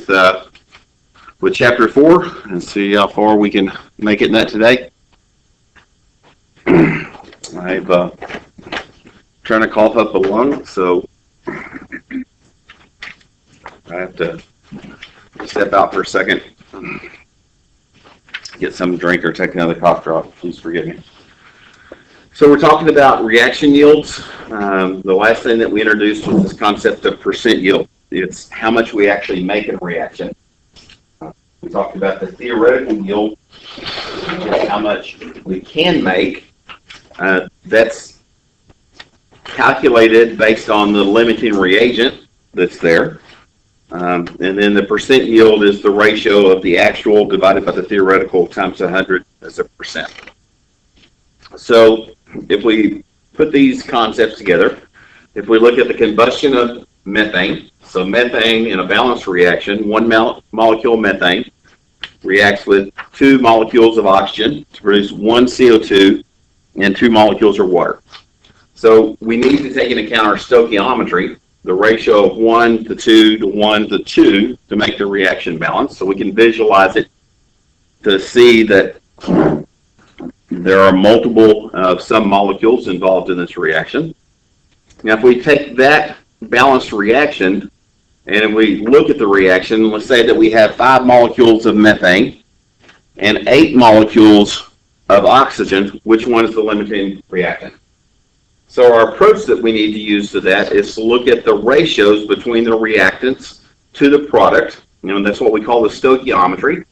uh, with chapter 4 and see how far we can make it in that today. I've trying to cough up a lung, so I have to step out for a second, get some drink or take another cough drop. Please forgive me. So we're talking about reaction yields. The last thing that we introduced was this concept of percent yield. It's how much we actually make in a reaction. We talked about the theoretical yield, how much we can make. That's calculated based on the limiting reagent that's there. And then the percent yield is the ratio of the actual divided by the theoretical times 100 as a percent. So if we put these concepts together, if we look at the combustion of methane, so methane in a balanced reaction, one molecule of methane reacts with 2 molecules of oxygen to produce 1 CO2 and 2 molecules of water. So we need to take into account our stoichiometry, the ratio of 1 to 2 to 1 to 2 to make the reaction balance. So we can visualize it to see that there are multiple some molecules involved in this reaction. Now if we take that balanced reaction and we look at the reaction, let's say that we have 5 molecules of methane and 8 molecules of oxygen, which one is the limiting reactant? So our approach that we need to use to that is to look at the ratios between the reactants to the product. That's what we call the stoichiometry.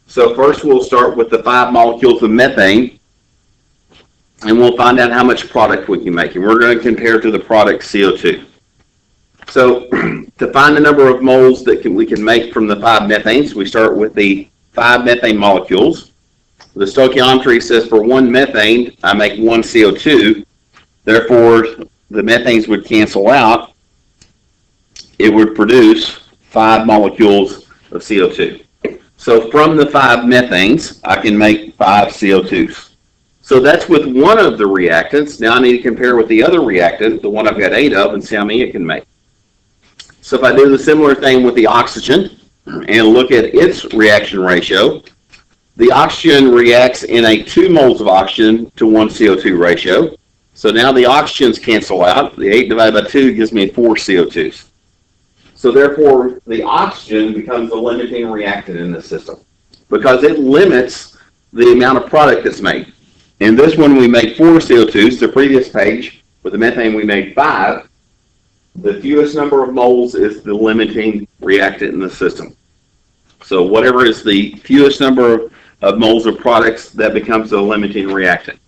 So first we'll start with the 5 molecules of methane, and we'll find out how much product we can make. And we're going to compare to the product CO2. So to find the number of moles that we can make from the 5 methanes, we start with the 5 methane molecules. The stoichiometry says for 1 methane, I make 1 CO2. Therefore, the methanes would cancel out. It would produce 5 molecules of CO2. So from the 5 methanes, I can make 5 CO2s. So that's with one of the reactants. Now I need to compare with the other reactant, the one I've got 8 of, and see how many it can make. So if I do the similar thing with the oxygen and look at its reaction ratio, the oxygen reacts in a 2 moles of oxygen to 1 CO2 ratio. So now the oxygens cancel out. The 8 divided by 2 gives me 4 CO2s. So therefore, the oxygen becomes the limiting reactant in the system because it limits the amount of product that's made. In this one, we made 4 CO2s. The previous page, with the methane, we made 5. The fewest number of moles is the limiting reactant in the system. So whatever is the fewest number of moles of products, that becomes the limiting reactant.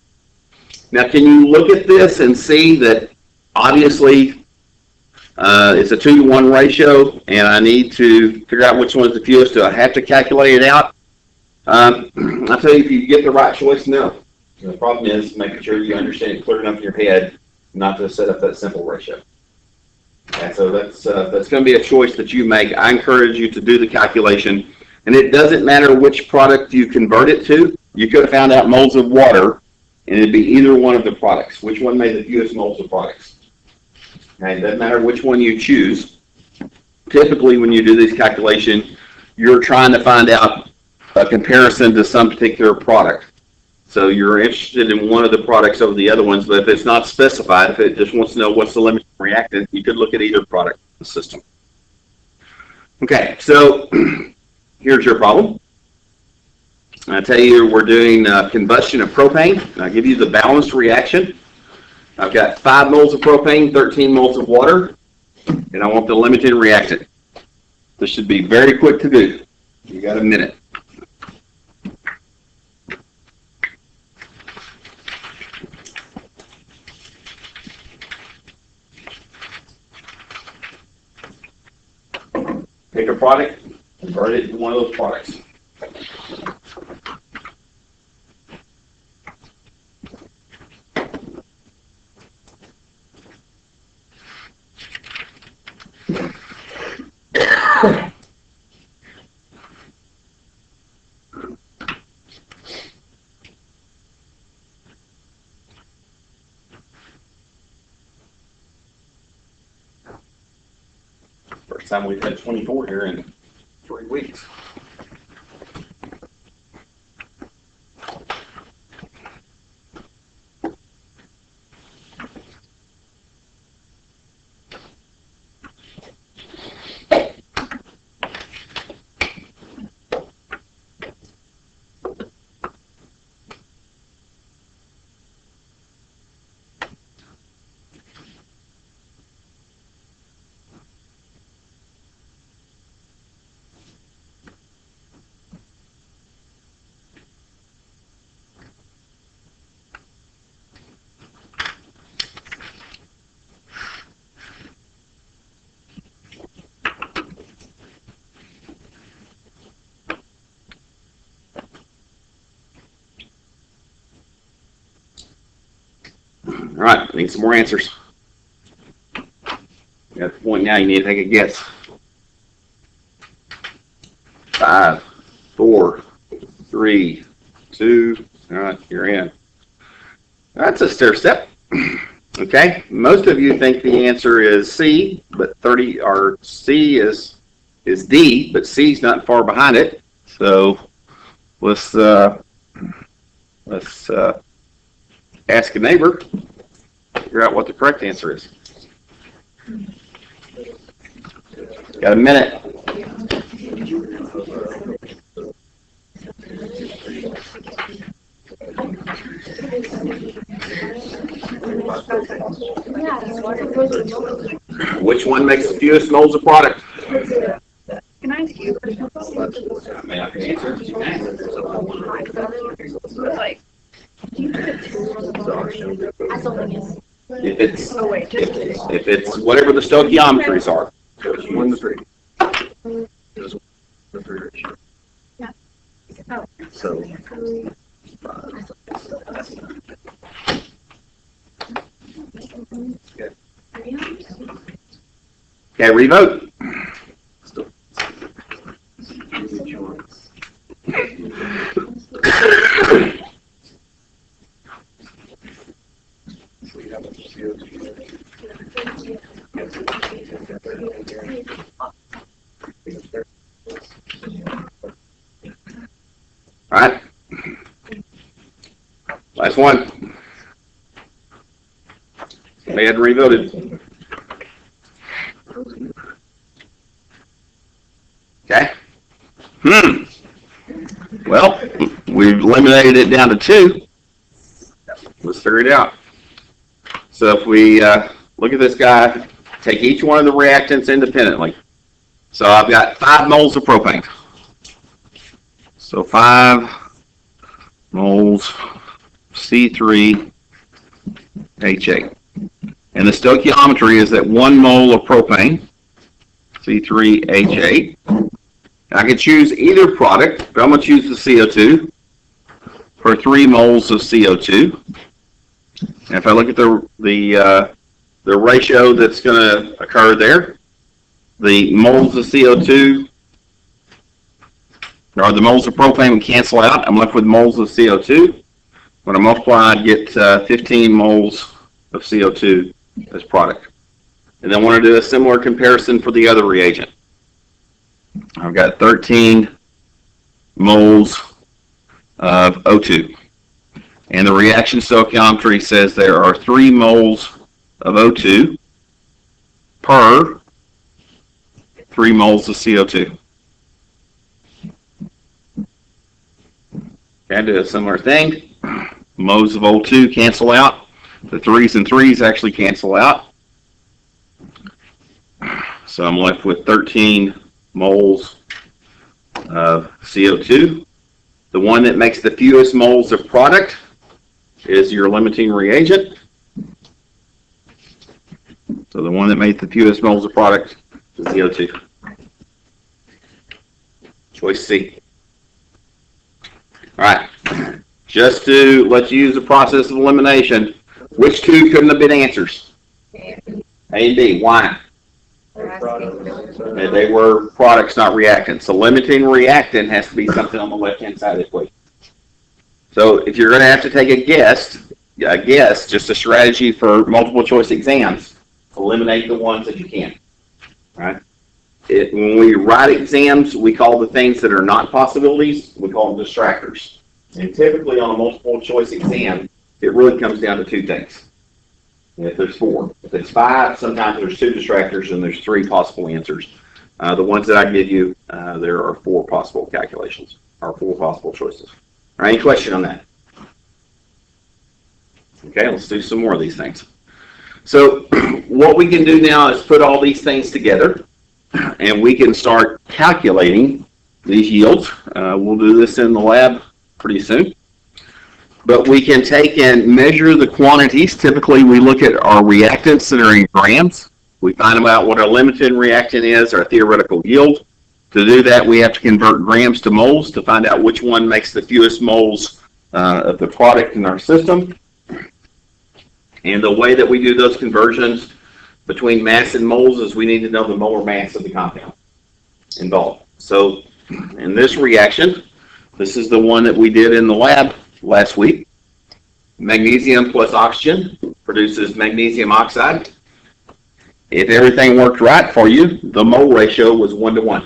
Now, can you look at this and see that obviously it's a 2-to-1 ratio, and I need to figure out which one is the fewest? Do I have to calculate it out? I'll tell you, if you get the right choice, no. The problem is making sure you understand it clear enough in your head not to set up that simple ratio. And so that's going to be a choice that you make. I encourage you to do the calculation, and it doesn't matter which product you convert it to. You could have found out moles of water, and it'd be either one of the products. Which one made the fewest moles of products? Okay, it doesn't matter which one you choose. Typically, when you do this calculation, you're trying to find out a comparison to some particular product. So you're interested in one of the products over the other ones, but if it's not specified, if it just wants to know what's the limiting reactant, you could look at either product in the system. Okay, so here's your problem. I tell you we're doing combustion of propane. I'll give you the balanced reaction. I've got 5 moles of propane, 13 moles of water, and I want the limiting reactant. This should be very quick to do. You got a minute. Pick a product, convert it into one of those products. First time we've had 24 here in weeks. All right, need some more answers. You're at the point now you need to take a guess. 5, 4, 3, 2. All right, you're in. That's a stair step. Okay, most of you think the answer is C, but C is D, but C's not far behind it. So let's ask a neighbor, figure out what the correct answer is. Got a minute. Which one makes the fewest moles of product? Can I ask you? May I answer? Like, do you put two on the bottom? As long as. If it's whatever the stoichiometries are. Goes 1 to 3. Goes 1 to 3 ratio. Yeah. Oh. So, Okay, revote. All right. Last one. They had revoted. Okay. Well, we've eliminated it down to 2. Let's figure it out. So if we look at this guy, take each one of the reactants independently. So I've got 5 moles of propane. So 5 moles C3H8. And the stoichiometry is that 1 mole of propane, C3H8. I can choose either product, but I'm going to choose the CO2 for 3 moles of CO2. And if I look at the ratio that's going to occur there, the moles of CO2 or the moles of propane would cancel out. I'm left with moles of CO2. When I multiply, I get 15 moles of CO2 as product. And then I want to do a similar comparison for the other reagent. I've got 13 moles of O2. And the reaction stoichiometry says there are 3 moles of O2 per 3 moles of CO2. Okay, do a similar thing. Moles of O2 cancel out. The 3's and 3's actually cancel out. So I'm left with 13 moles of CO2. The one that makes the fewest moles of product is your limiting reagent. So the one that made the fewest moles of product is CO2. Choice C. All right. Just to let you use the process of elimination, which 2 couldn't have been answers? A and B. Why? They were products, not reactants. So limiting reactant has to be something on the left-hand side of the equation. So if you're going to have to take a guess, just a strategy for multiple choice exams, eliminate the ones that you can. All right? when we write exams, we call the things that are not possibilities, we call them distractors. And typically on a multiple choice exam, it really comes down to two things. If there's four. If it's five, sometimes there's two distractors and there's three possible answers. The ones that I give you, there are four possible calculations, or four possible choices. All right, any question on that? Okay, let's do some more of these things. So what we can do now is put all these things together, and we can start calculating these yields. We'll do this in the lab pretty soon. But we can take and measure the quantities. Typically, we look at our reactants that are in grams. We find out what our limited reactant is, our theoretical yield. To do that, we have to convert grams to moles to find out which one makes the fewest moles of the product in our system. And the way that we do those conversions between mass and moles is we need to know the molar mass of the compound involved. So in this reaction, this is the one that we did in the lab last week. Magnesium plus oxygen produces magnesium oxide. If everything worked right for you, the mole ratio was 1:1.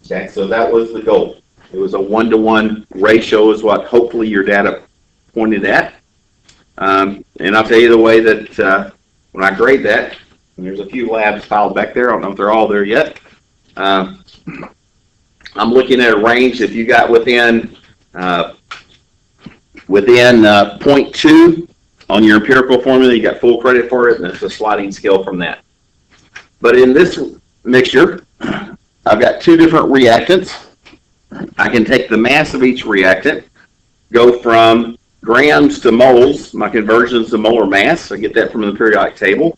Okay, so that was the goal. It was a 1:1 ratio is what hopefully your data pointed at. And I'll tell you the way that when I grade that, and there's a few labs filed back there, I don't know if they're all there yet. I'm looking at a range. If you got within 0.2 on your empirical formula, you got full credit for it, and it's a sliding scale from that. But in this mixture, I've got two different reactants. I can take the mass of each reactant, go from grams to moles. My conversion is the molar mass. I get that from the periodic table.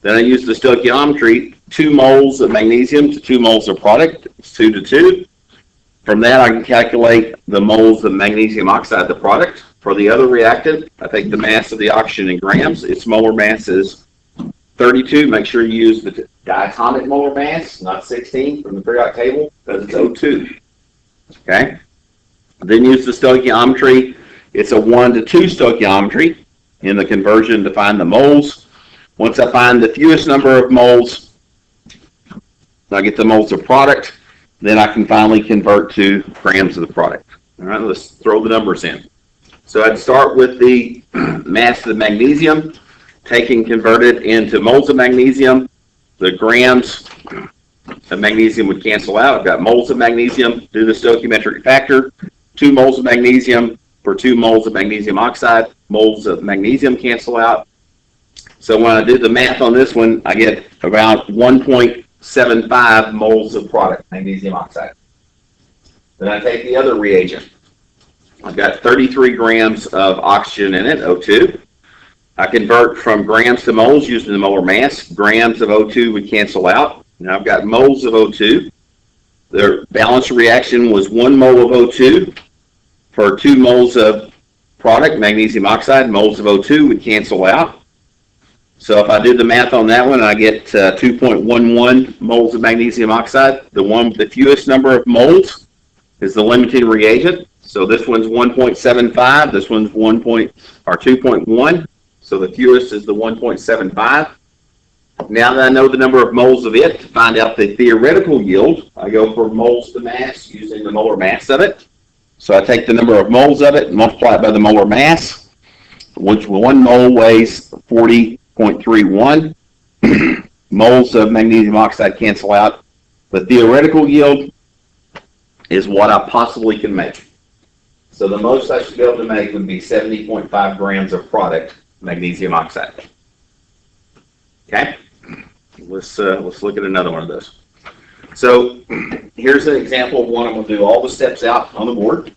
Then I use the stoichiometry, 2 moles of magnesium to 2 moles of product. It's 2 to 2. From that, I can calculate the moles of magnesium oxide, the product. For the other reactant, I take the mass of the oxygen in grams. Its molar mass is 32. Make sure you use the diatomic molar mass, not 16 from the periodic table, because it's O2. Okay? Then use the stoichiometry. It's a 1 to 2 stoichiometry in the conversion to find the moles. Once I find the fewest number of moles, I get the moles of product. Then I can finally convert to grams of the product. All right, let's throw the numbers in. So I'd start with the mass of the magnesium, take and convert it into moles of magnesium. The grams of magnesium would cancel out. I've got moles of magnesium, do the stoichiometric factor, 2 moles of magnesium for 2 moles of magnesium oxide. Moles of magnesium cancel out. So when I do the math on this one, I get about 1.75 moles of product, magnesium oxide. Then I take the other reagent. I've got 33 grams of oxygen in it, O2. I convert from grams to moles using the molar mass. Grams of O2 would cancel out. Now I've got moles of O2. The balanced reaction was 1 mole of O2 for 2 moles of product, magnesium oxide. Moles of O2 would cancel out. So if I did the math on that one, I get 2.11 moles of magnesium oxide. The one with the fewest number of moles is the limiting reagent. So this one's 1.75. This one's 2.1. So the fewest is the 1.75. Now that I know the number of moles of it, to find out the theoretical yield, I go for moles to mass using the molar mass of it. So I take the number of moles of it and multiply it by the molar mass, which 1 mole weighs 40.31. Moles of magnesium oxide cancel out. The theoretical yield is what I possibly can make. So the most I should be able to make would be 70.5 grams of product, magnesium oxide. Okay, let's look at another one of those. So here's an example of one. I'm going to do all the steps out on the board.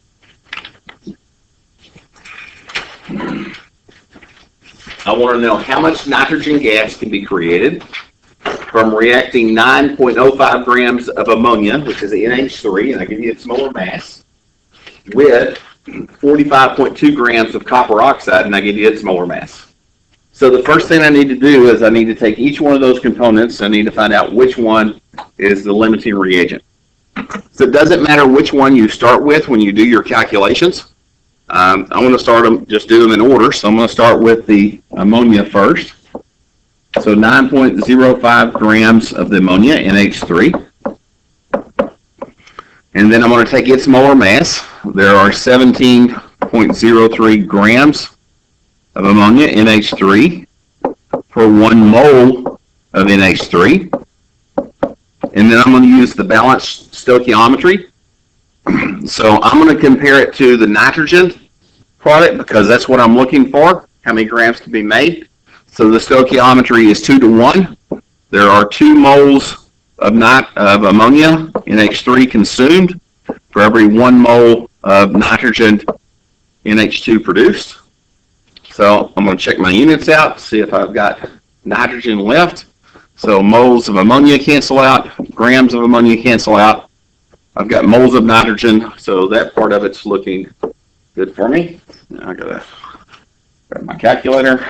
I want to know how much nitrogen gas can be created from reacting 9.05 grams of ammonia, which is NH3, and I give you its molar mass, with 45.2 grams of copper oxide, and I give you its molar mass. So the first thing I need to do is I need to take each one of those components. I need to find out which one is the limiting reagent. So it doesn't matter which one you start with when you do your calculations. I'm going to start them, just do them in order. So I'm going to start with the ammonia first. So 9.05 grams of the ammonia, NH3. And then I'm going to take its molar mass. There are 17.03 grams of ammonia, NH3, for 1 mole of NH3. And then I'm going to use the balanced stoichiometry. So I'm going to compare it to the nitrogen product because that's what I'm looking for, how many grams can be made. So the stoichiometry is 2 to 1. There are 2 moles of ammonia, NH3, consumed for every 1 mole of nitrogen, NH2, produced. So I'm going to check my units out, see if I've got nitrogen left. So moles of ammonia cancel out, grams of ammonia cancel out. I've got moles of nitrogen, so that part of it's looking good for me. Now I gotta grab my calculator.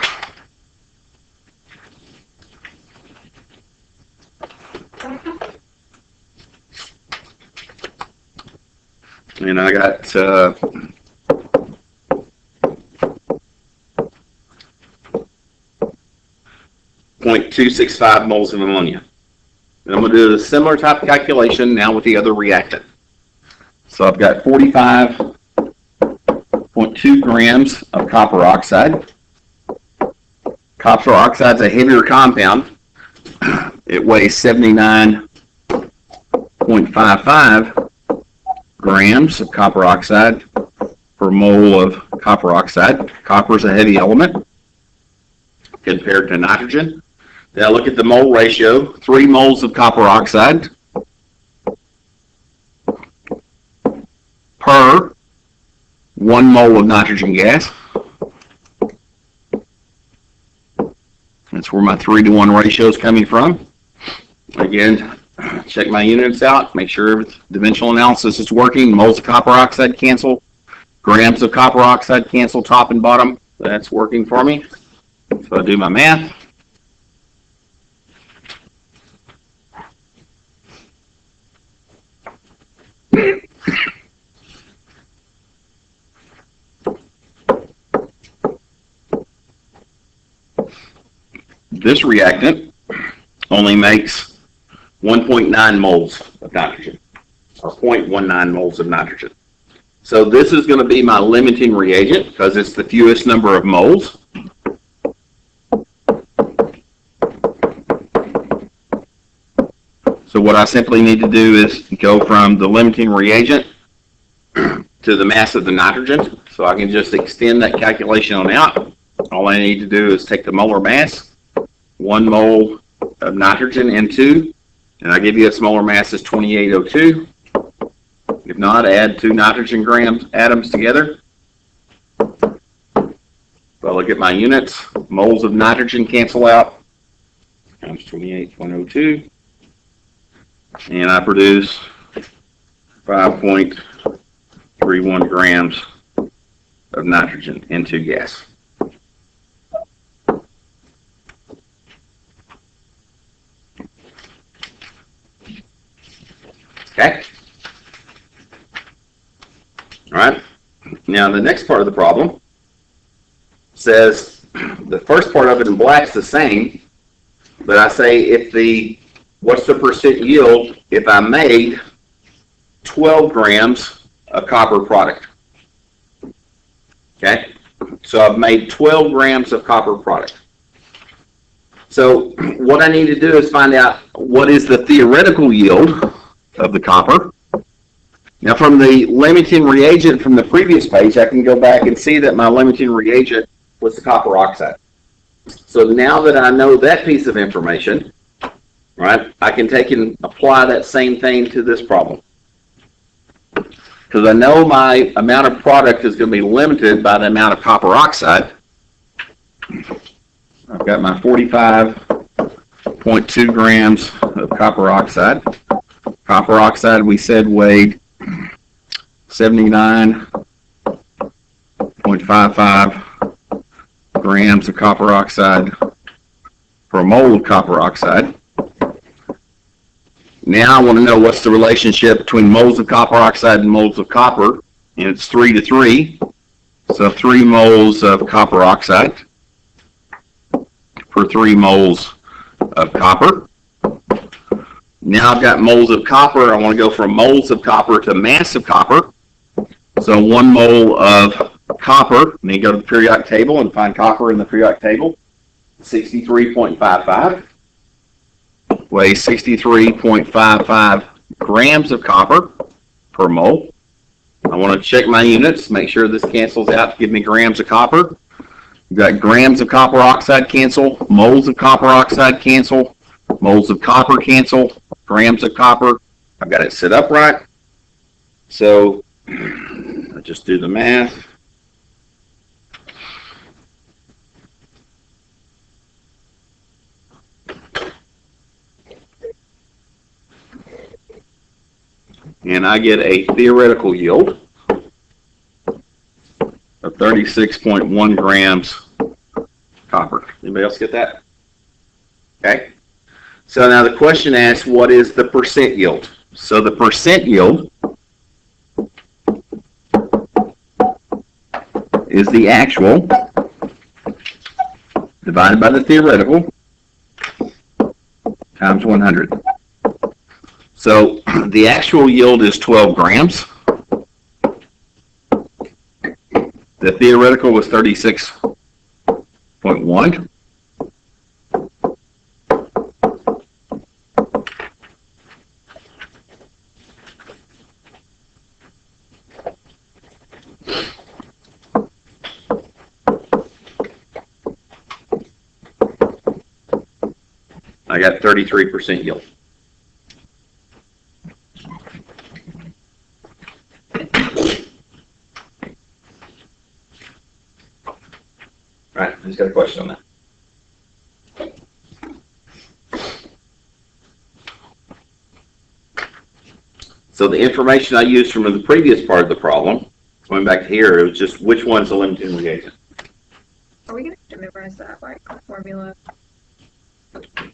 And I got 0.265 moles of ammonia. And I'm going to do a similar type of calculation now with the other reactant. So I've got 45.2 grams of copper oxide. Copper oxide is a heavier compound. It weighs 79.55 grams of copper oxide per mole of copper oxide. Copper is a heavy element compared to nitrogen. Now look at the mole ratio, 3 moles of copper oxide per 1 mole of nitrogen gas. That's where my 3 to 1 ratio is coming from. Again, check my units out, make sure dimensional analysis is working. Moles of copper oxide cancel, grams of copper oxide cancel top and bottom. That's working for me. So I do my math. This reactant only makes 1.9 moles of nitrogen, or 0.19 moles of nitrogen. So this is going to be my limiting reagent because it's the fewest number of moles. So what I simply need to do is go from the limiting reagent to the mass of the nitrogen. So I can just extend that calculation on out. All I need to do is take the molar mass, 1 mole of nitrogen, N2, and I give you its molar mass is 2802. If not, add 2 nitrogen atoms together. So I look at my units. Moles of nitrogen cancel out, times 28.02, and I produce 5.31 grams of nitrogen, N2 gas. Okay. All right. Now the next part of the problem says the first part of it in black is the same, but I say what's the percent yield if I made 12 grams of copper product? Okay. So I've made 12 grams of copper product. So what I need to do is find out what is the theoretical yield of the copper. Now from the limiting reagent from the previous page, I can go back and see that my limiting reagent was the copper oxide. So now that I know that piece of information, right, I can take and apply that same thing to this problem. Because I know my amount of product is going to be limited by the amount of copper oxide. I've got my 45.2 grams of copper oxide. Copper oxide, we said, weighed 79.55 grams of copper oxide per mole of copper oxide. Now I want to know what's the relationship between moles of copper oxide and moles of copper, and it's 3 to 3. So 3 moles of copper oxide per 3 moles of copper. Now I've got moles of copper. I want to go from moles of copper to mass of copper. So 1 mole of copper, and then go to the periodic table and find copper in the periodic table. 63.55. Weighs 63.55 grams of copper per mole. I want to check my units, make sure this cancels out to give me grams of copper. You've got grams of copper oxide cancel, moles of copper oxide cancel, moles of copper cancel, grams of copper. I've got it set up right. So I just do the math. And I get a theoretical yield of 36.1 grams copper. Anybody else get that? Okay. So now the question asks, what is the percent yield? So the percent yield is the actual divided by the theoretical times 100. So the actual yield is 12 grams. The theoretical was 36.1. I got 33% yield. All right, who's got a question on that? So the information I used from the previous part of the problem, going back to here, it was just which one's the limiting reagent. Are we gonna have to memorize that like formula?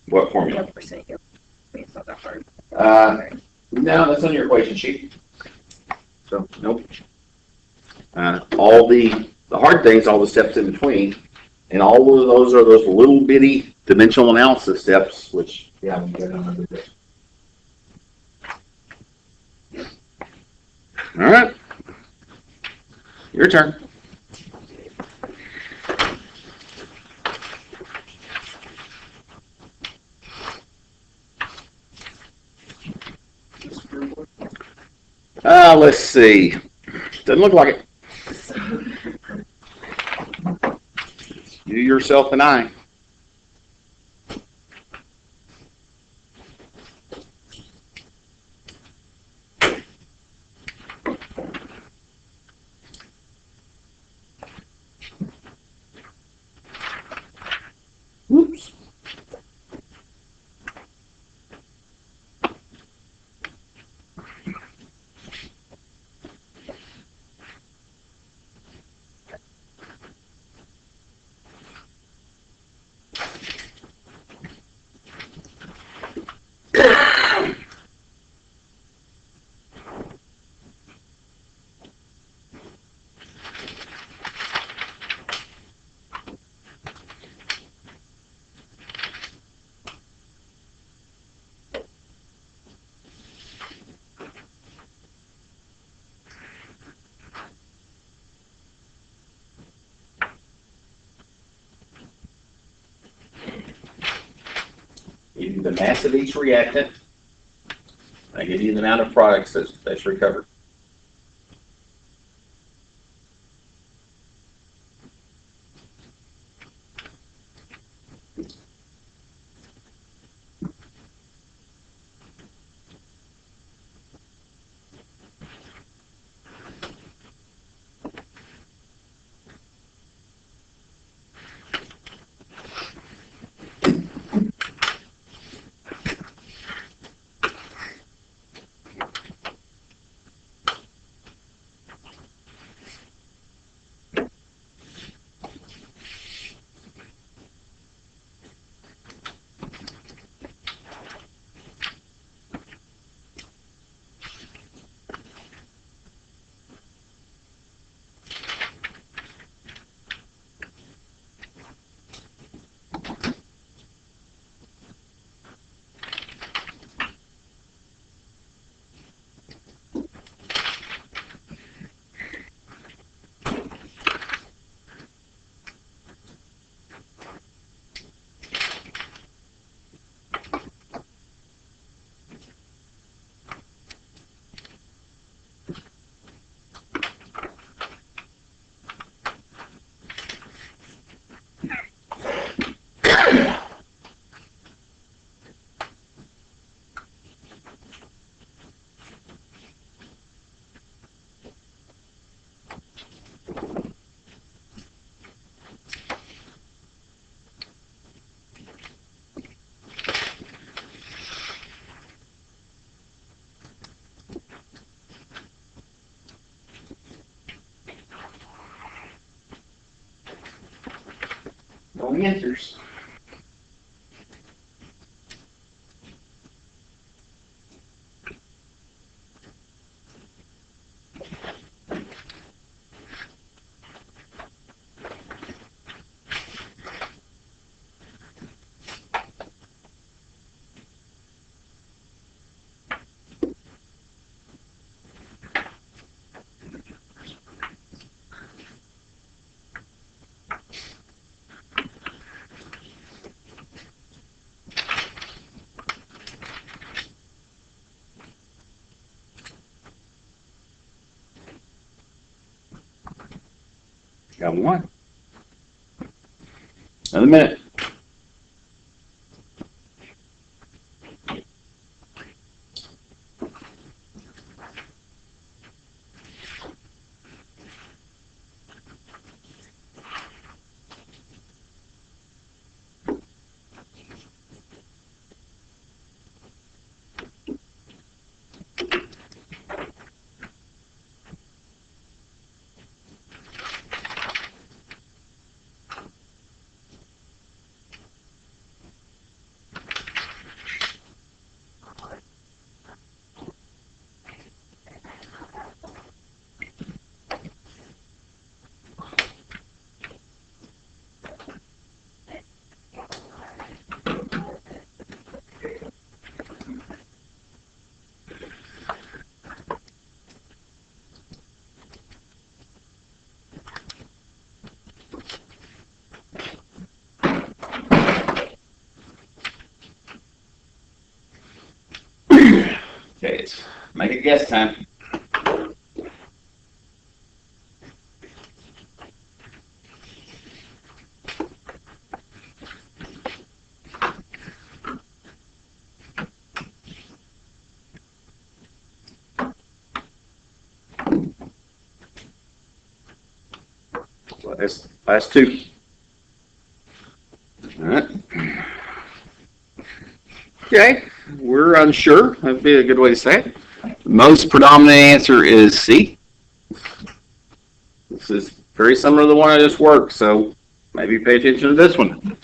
What formula? What percent yield? I mean, it's not that hard. No, that's on your equation sheet. So, nope. All the hard things, all the steps in between, and all of those are those little bitty dimensional analysis steps, which we haven't got on this. All right. Your turn. Let's see. Doesn't look like it. You, yourself, and I. Whoops. Give you the mass of each reactant. I give you the amount of products that's recovered. Wrong answers. Got one. Another minute. Okay, it's make a guess time. Last two. All right. Okay, we're unsure. That'd be a good way to say it. The most predominant answer is C. This is very similar to the one I just worked, so maybe pay attention to this one.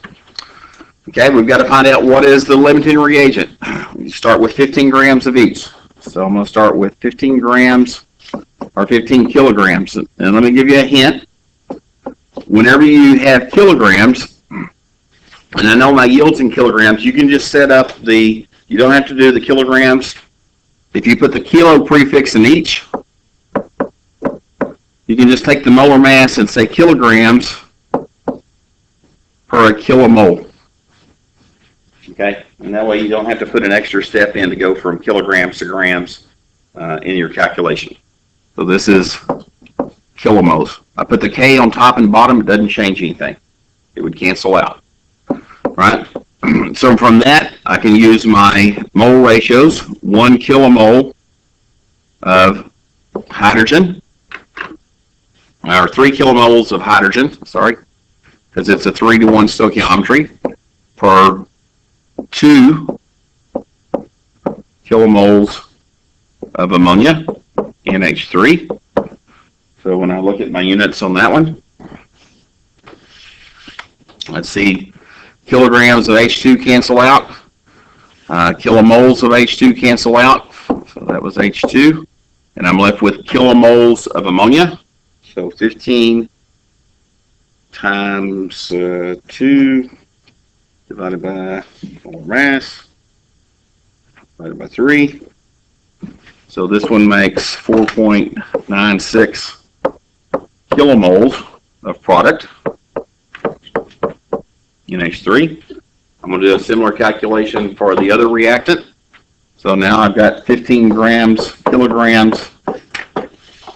Okay, we've got to find out what is the limiting reagent. We start with 15 grams of each. So I'm going to start with 15 grams or 15 kilograms. And let me give you a hint. Whenever you have kilograms, and I know my yields in kilograms, you can just set up you don't have to do the kilograms. If you put the kilo prefix in each, you can just take the molar mass and say kilograms per a kilomole. Okay, and that way you don't have to put an extra step in to go from kilograms to grams in your calculation. So this is kilomoles. I put the K on top and bottom, it doesn't change anything. It would cancel out. Right? So from that, I can use my mole ratios. 1 kilomole of hydrogen, or 3 kilomoles of hydrogen, sorry, because it's a 3-to-1 stoichiometry, per 2 kilomoles of ammonia, NH3. So when I look at my units on that one, let's see, kilograms of H2 cancel out, kilomoles of H2 cancel out, so that was H2, and I'm left with kilomoles of ammonia, so 15 times 2 divided by molar mass, divided by 3, so this one makes 4.96 kilomoles of product, NH3. I'm going to do a similar calculation for the other reactant. So now I've got 15 kilograms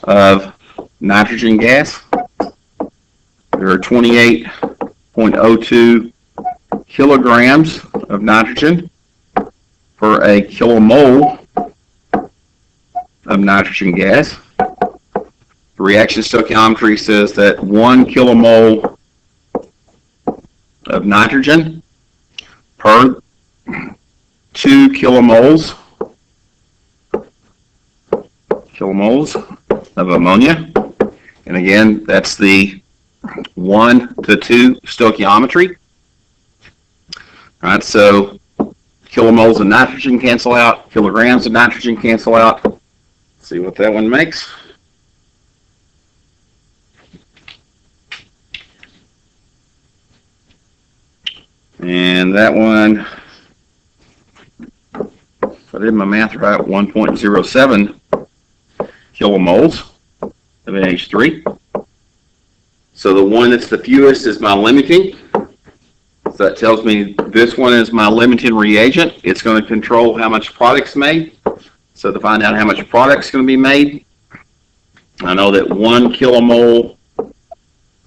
of nitrogen gas. There are 28.02 kilograms of nitrogen for a kilomole of nitrogen gas. The reaction stoichiometry says that 1 kilomole of nitrogen per 2 kilomoles of ammonia. And again, that's the 1 to 2 stoichiometry. All right, so kilomoles of nitrogen cancel out, kilograms of nitrogen cancel out. Let's see what that one makes. And that one, if I did my math right, 1.07 kilomoles of NH3. So the one that's the fewest is my limiting. So that tells me this one is my limiting reagent. It's going to control how much product's made. So to find out how much product's going to be made, I know that 1 kilomole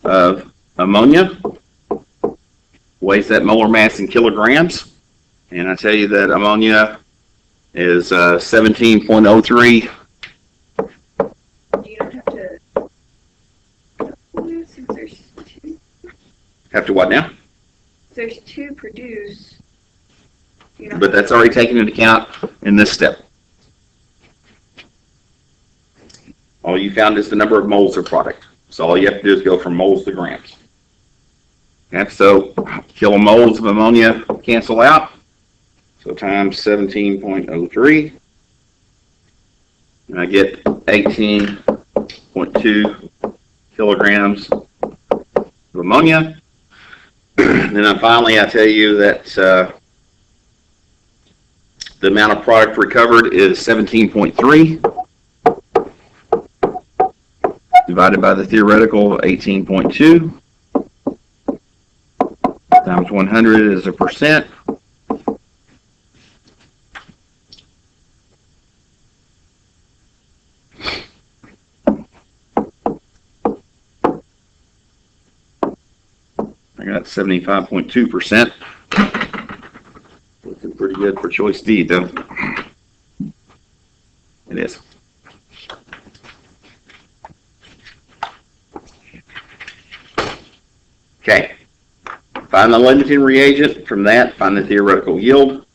of ammonia weighs that molar mass in kilograms. And I tell you that ammonia is 17.03. You don't have to. Since there's two. Have to what now? There's two produce. You don't But that's already taken into account in this step. All you found is the number of moles of product. So all you have to do is go from moles to grams. Okay, so kilomoles of ammonia cancel out. So times 17.03. And I get 18.2 kilograms of ammonia. And then finally I tell you that the amount of product recovered is 17.3 divided by the theoretical 18.2 times 100 is a percent. I got 75.2%. Looking pretty good for choice D, though. It is. Okay. Find the limiting reagent. From that, find the theoretical yield.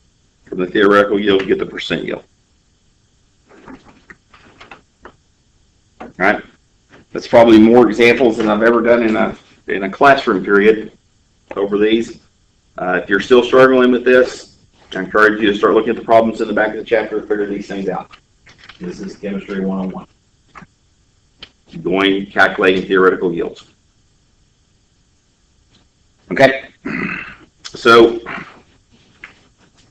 From the theoretical yield, get the percent yield. All right. That's probably more examples than I've ever done in a classroom period over these. If you're still struggling with this, I encourage you to start looking at the problems in the back of the chapter and figure these things out. This is Chemistry 101. Going, calculating theoretical yields. Okay, so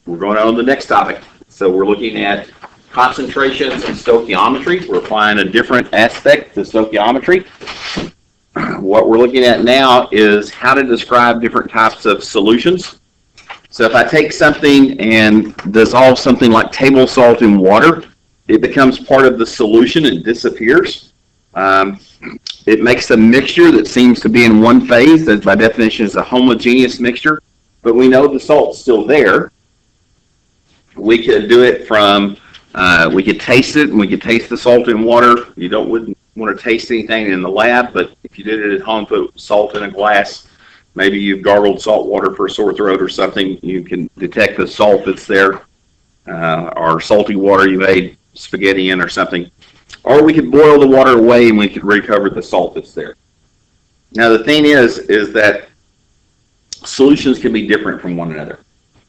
we're going on to the next topic. So we're looking at concentrations and stoichiometry. We're applying a different aspect to stoichiometry. What we're looking at now is how to describe different types of solutions. So if I take something and dissolve something like table salt in water, it becomes part of the solution and disappears. It makes a mixture that seems to be in one phase, that by definition is a homogeneous mixture, but we know the salt's still there. We could do it from, we could taste it, and we could taste the salt in water. You wouldn't want to taste anything in the lab, but if you did it at home, put salt in a glass, maybe you've gargled salt water for a sore throat or something, you can detect the salt that's there, or salty water you made spaghetti in or something. Or we could boil the water away and we could recover the salt that's there. Now the thing is that solutions can be different from one another.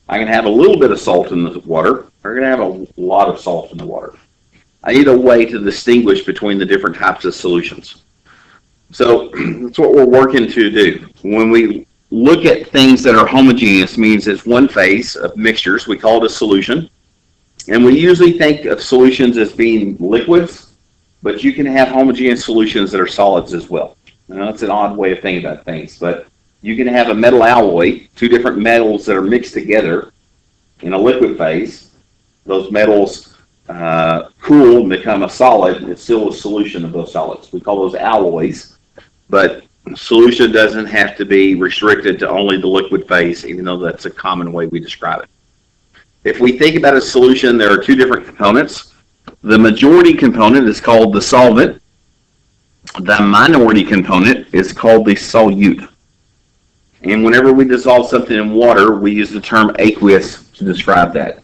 I can have a little bit of salt in the water, or I can have a lot of salt in the water. I need a way to distinguish between the different types of solutions. So that's what we're working to do. When we look at things that are homogeneous, means it's one phase of mixtures, we call it a solution. And we usually think of solutions as being liquids, but you can have homogeneous solutions that are solids as well. Now, that's an odd way of thinking about things, but you can have a metal alloy, two different metals that are mixed together in a liquid phase. Those metals cool and become a solid. It's still a solution of those solids. We call those alloys, but solution doesn't have to be restricted to only the liquid phase, even though that's a common way we describe it. If we think about a solution, there are two different components. The majority component is called the solvent. The minority component is called the solute. And whenever we dissolve something in water, we use the term aqueous to describe that.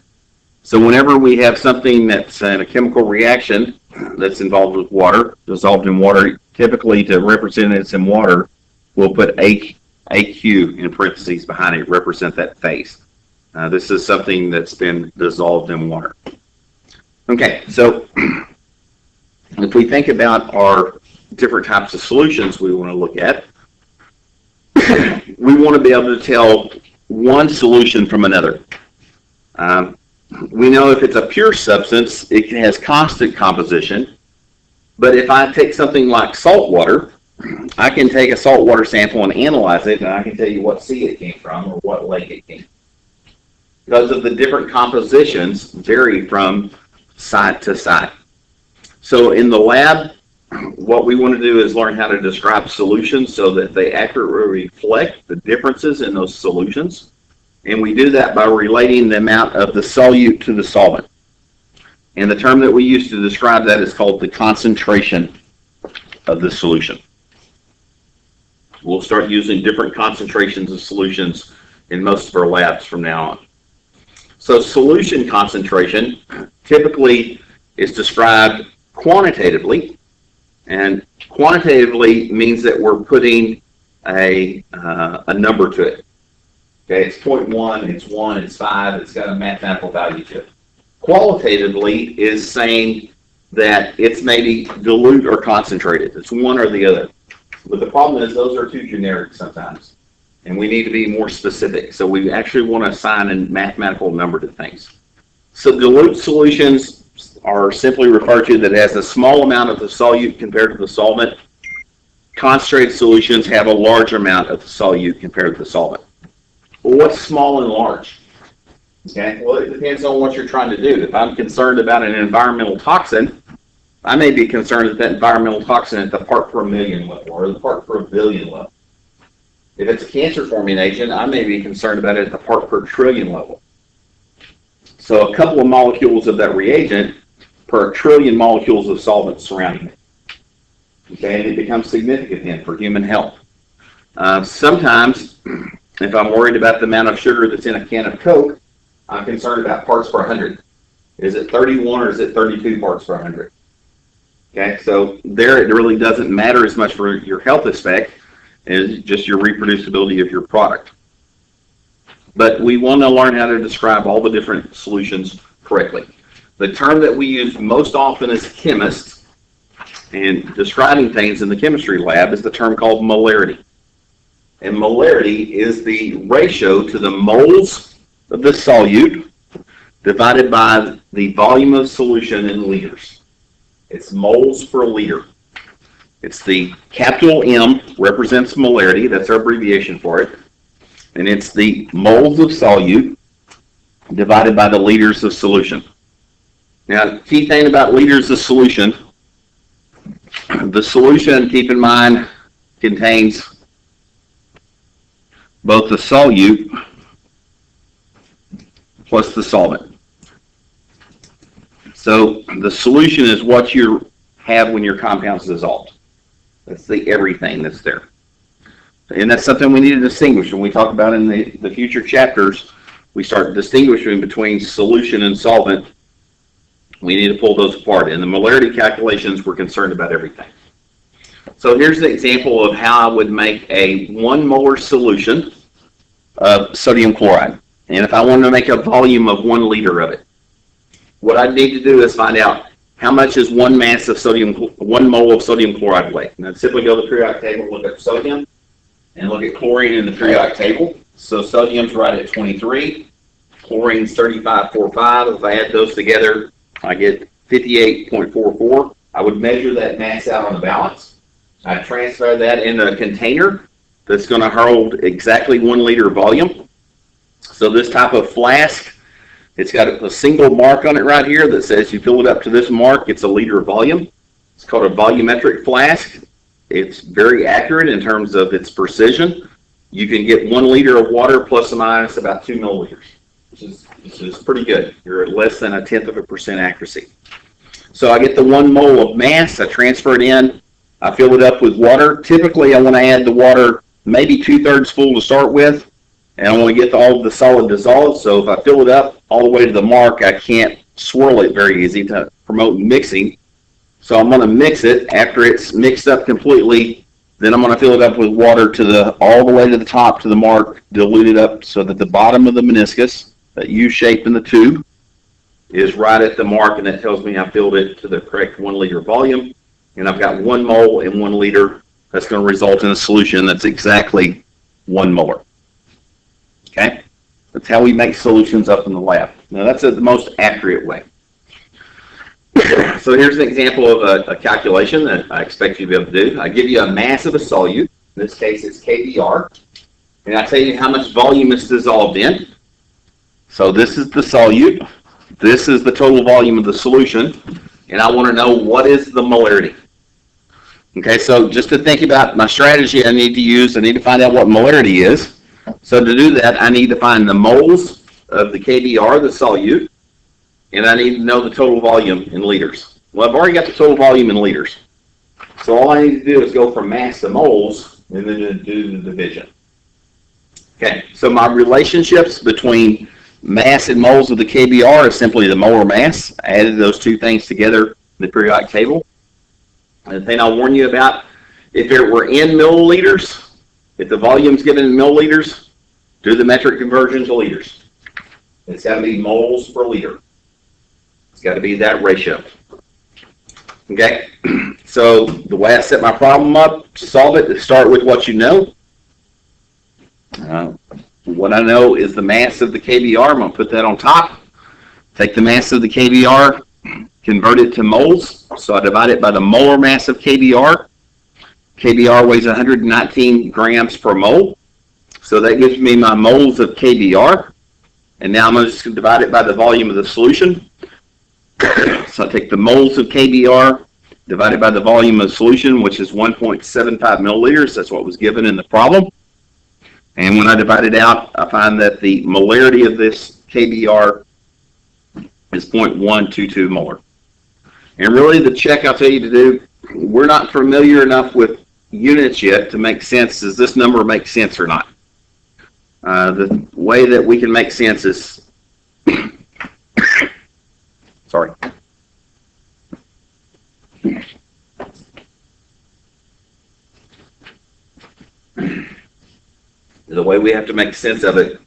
So whenever we have something that's in a chemical reaction that's involved with water, dissolved in water, typically to represent it's in water, we'll put AQ in parentheses behind it, represent that phase. This is something that's been dissolved in water. Okay, so if we think about our different types of solutions we want to look at, we want to be able to tell one solution from another. We know if it's a pure substance, it has constant composition. But if I take something like salt water, I can take a saltwater sample and analyze it, and I can tell you what sea it came from or what lake it came from. Because of the different compositions vary from site to site. So in the lab, what we want to do is learn how to describe solutions so that they accurately reflect the differences in those solutions. And we do that by relating the amount of the solute to the solvent. And the term that we use to describe that is called the concentration of the solution. We'll start using different concentrations of solutions in most of our labs from now on. So solution concentration typically is described quantitatively, and quantitatively means that we're putting a number to it. Okay, it's 0.1, it's 1, it's 5, it's got a mathematical value to it. Qualitatively is saying that it's maybe dilute or concentrated. It's one or the other. But the problem is those are too generic sometimes, and we need to be more specific. So we actually want to assign a mathematical number to things. So dilute solutions are simply referred to that has a small amount of the solute compared to the solvent. Concentrated solutions have a large amount of the solute compared to the solvent. Well, what's small and large? Okay, well, it depends on what you're trying to do. If I'm concerned about an environmental toxin, I may be concerned with that environmental toxin at the part per million level or the part per billion level. If it's a cancer-forming agent, I may be concerned about it at the part per trillion level. So a couple of molecules of that reagent per trillion molecules of solvent surrounding it. Okay, and it becomes significant then for human health. Sometimes, if I'm worried about the amount of sugar that's in a can of Coke, I'm concerned about parts per 100. Is it 31 or is it 32 parts per 100? Okay, so there it really doesn't matter as much for your health aspect as just your reproducibility of your product. But we want to learn how to describe all the different solutions correctly. The term that we use most often as chemists in describing things in the chemistry lab is the term called molarity. And molarity is the ratio to the moles of the solute divided by the volume of solution in liters. It's moles per liter. It's the capital M represents molarity. That's our abbreviation for it. And it's the moles of solute divided by the liters of solution. Now, key thing about liters of solution, the solution, keep in mind, contains both the solute plus the solvent. So the solution is what you have when your compound's dissolved. That's the everything that's there. And that's something we need to distinguish. When we talk about in the future chapters, we start distinguishing between solution and solvent. We need to pull those apart. In the molarity calculations, we're concerned about everything. So here's the example of how I would make a 1 molar solution of sodium chloride. And if I wanted to make a volume of 1 liter of it, what I need to do is find out how much is 1 mass of sodium, 1 mole of sodium chloride weigh. And I'd simply go to the periodic table, look at sodium, and look at chlorine in the periodic table. So sodium's right at 23, chlorine's 35.45. If I add those together, I get 58.44. I would measure that mass out on the balance. I transfer that in a container that's going to hold exactly 1 liter volume. So this type of flask, it's got a single mark on it right here that says you fill it up to this mark, it's a liter volume. It's called a volumetric flask. It's very accurate in terms of its precision. You can get 1 liter of water plus or minus about 2 milliliters, which is pretty good. You're at less than 0.1% accuracy. So I get the 1 mole of mass, I transfer it in, I fill it up with water. Typically I want to add the water maybe 2/3 full to start with, and I want to get all of the solid dissolved. So if I fill it up all the way to the mark, I can't swirl it very easy to promote mixing. So I'm going to mix it. After it's mixed up completely, then I'm going to fill it up with water to all the way to the top to the mark, dilute it up so that the bottom of the meniscus that U shape in the tube is right at the mark, and that tells me I filled it to the correct 1 liter volume. And I've got 1 mole in 1 liter. That's going to result in a solution that's exactly 1 molar. Okay? That's how we make solutions up in the lab. Now, that's the most accurate way. So here's an example of a calculation that I expect you to be able to do. I give you a mass of a solute. In this case, it's KBr. And I tell you how much volume is dissolved in. So this is the solute. This is the total volume of the solution. And I want to know what is the molarity. Okay, so just to think about my strategy I need to find out what molarity is. So to do that, I need to find the moles of the KBr, the solute, and I need to know the total volume in liters. Well, I've already got the total volume in liters. So all I need to do is go from mass to moles and then do the division. Okay, so my relationships between mass and moles of the KBr is simply the molar mass. I added those two things together in the periodic table. And the thing I'll warn you about, if it were in milliliters, if the volume's given in milliliters, do the metric conversion to liters. It's got to be moles per liter. It's got to be that ratio. Okay, so the way I set my problem up to solve it is start with what you know. What I know is the mass of the KBr. I'm going to put that on top. Take the mass of the KBr, convert it to moles. So I divide it by the molar mass of KBr. KBr weighs 119 grams per mole. So that gives me my moles of KBr. And now I'm just going to divide it by the volume of the solution. So I take the moles of KBr, divided by the volume of the solution, which is 1.75 milliliters. That's what was given in the problem. And when I divide it out, I find that the molarity of this KBr is 0.122 molar. And really the check I'll tell you to do, we're not familiar enough with units yet to make sense. Does this number make sense or not? The way that we can make sense is, sorry. The way we have to make sense of it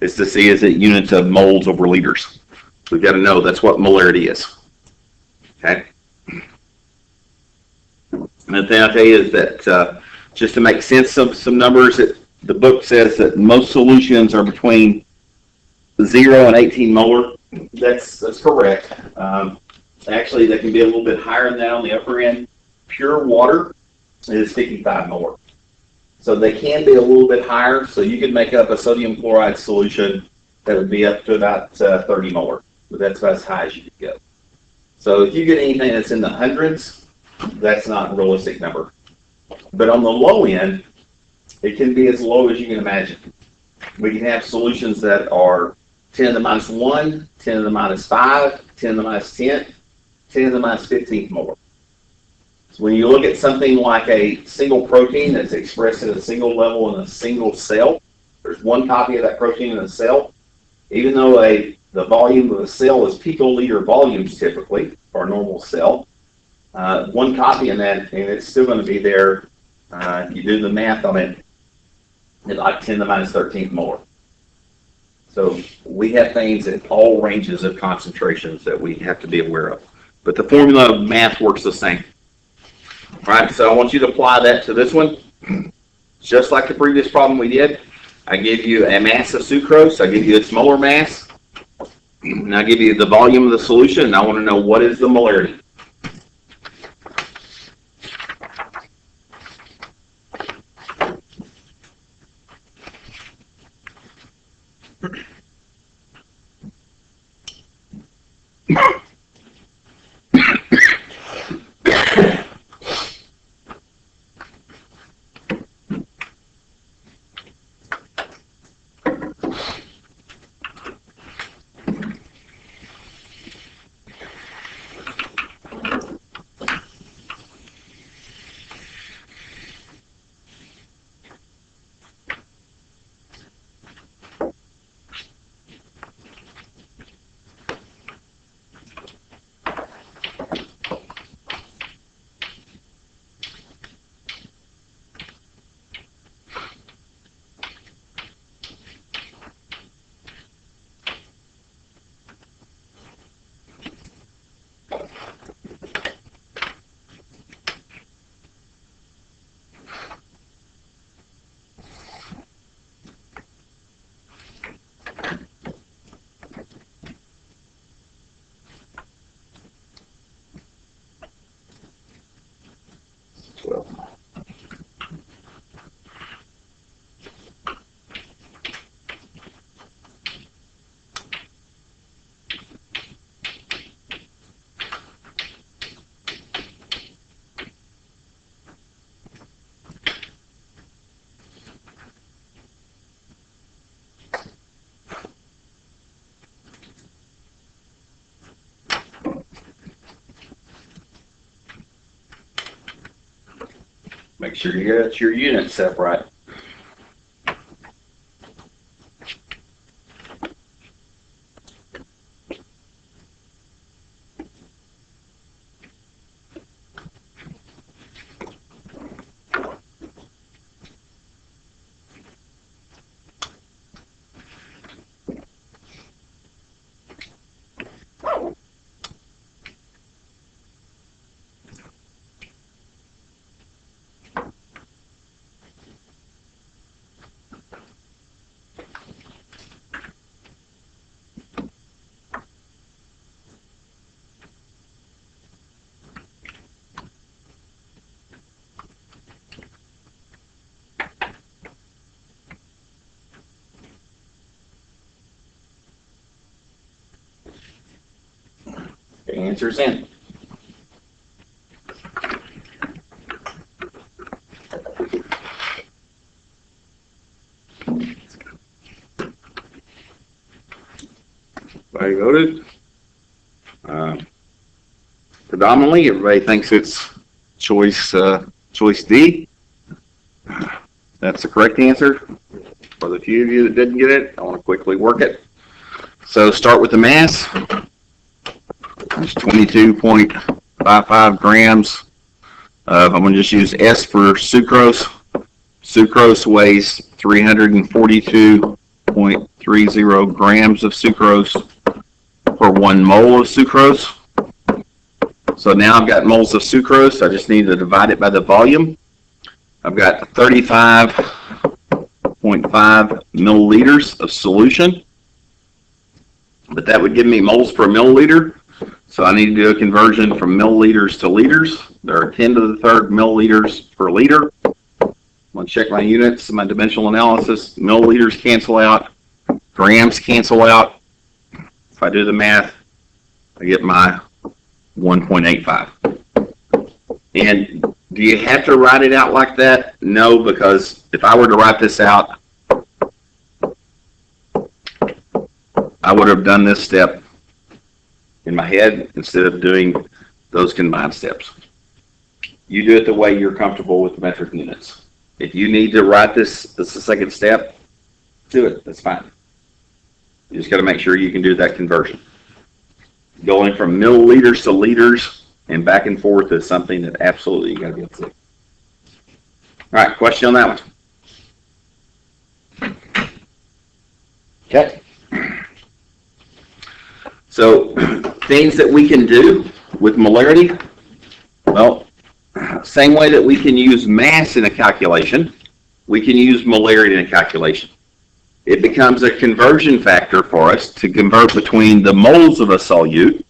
is to see is it units of moles over liters. We've got to know that's what molarity is. Okay? And the thing I'll tell you is that just to make sense of some numbers, the book says that most solutions are between 0 and 18 molar. That's correct. Actually, they can be a little bit higher than that on the upper end. Pure water is 55 molar. So they can be a little bit higher. So you could make up a sodium chloride solution that would be up to about 30 molar. But that's about as high as you could go. So if you get anything that's in the hundreds, that's not a realistic number. But on the low end, it can be as low as you can imagine. We can have solutions that are 10 to the minus 1, 10 to the minus 5, 10 to the minus 10, 10 to the minus 15 molar. So when you look at something like a single protein that's expressed at a single level in a single cell, there's one copy of that protein in a cell. Even though the volume of a cell is picoliter volumes typically for a normal cell, one copy in that, and it's still going to be there. If you do the math on it, it's like 10 to the minus 13th molar. So we have things at all ranges of concentrations that we have to be aware of. But the formula of math works the same. All right, so I want you to apply that to this one. Just like the previous problem we did, I give you a mass of sucrose, I give you its molar mass, and I give you the volume of the solution, and I want to know what is the molarity. Make sure you got your units set right. The answer's in. Everybody voted. Predominantly, everybody thinks it's choice D. That's the correct answer. For the few of you that didn't get it, I want to quickly work it. So start with the mass. It's 22.55 grams. I'm going to just use S for sucrose. Sucrose weighs 342.30 grams of sucrose per 1 mole of sucrose. So now I've got moles of sucrose. I just need to divide it by the volume. I've got 35.5 milliliters of solution, but that would give me moles per milliliter. So I need to do a conversion from milliliters to liters. There are 10 to the third milliliters per liter. I'm going to check my units, my dimensional analysis. Milliliters cancel out, grams cancel out. If I do the math, I get my 1.85. And do you have to write it out like that? No, because if I were to write this out, I would have done this step in my head instead of doing those combined steps. You do it the way you're comfortable with the metric units. If you need to write this, the second step, do it. That's fine. You just got to make sure you can do that conversion. Going from milliliters to liters and back and forth is something that absolutely you got to be able to do. All right, question on that one. Okay. So things that we can do with molarity, well, same way that we can use mass in a calculation, we can use molarity in a calculation. It becomes a conversion factor for us to convert between the moles of a solute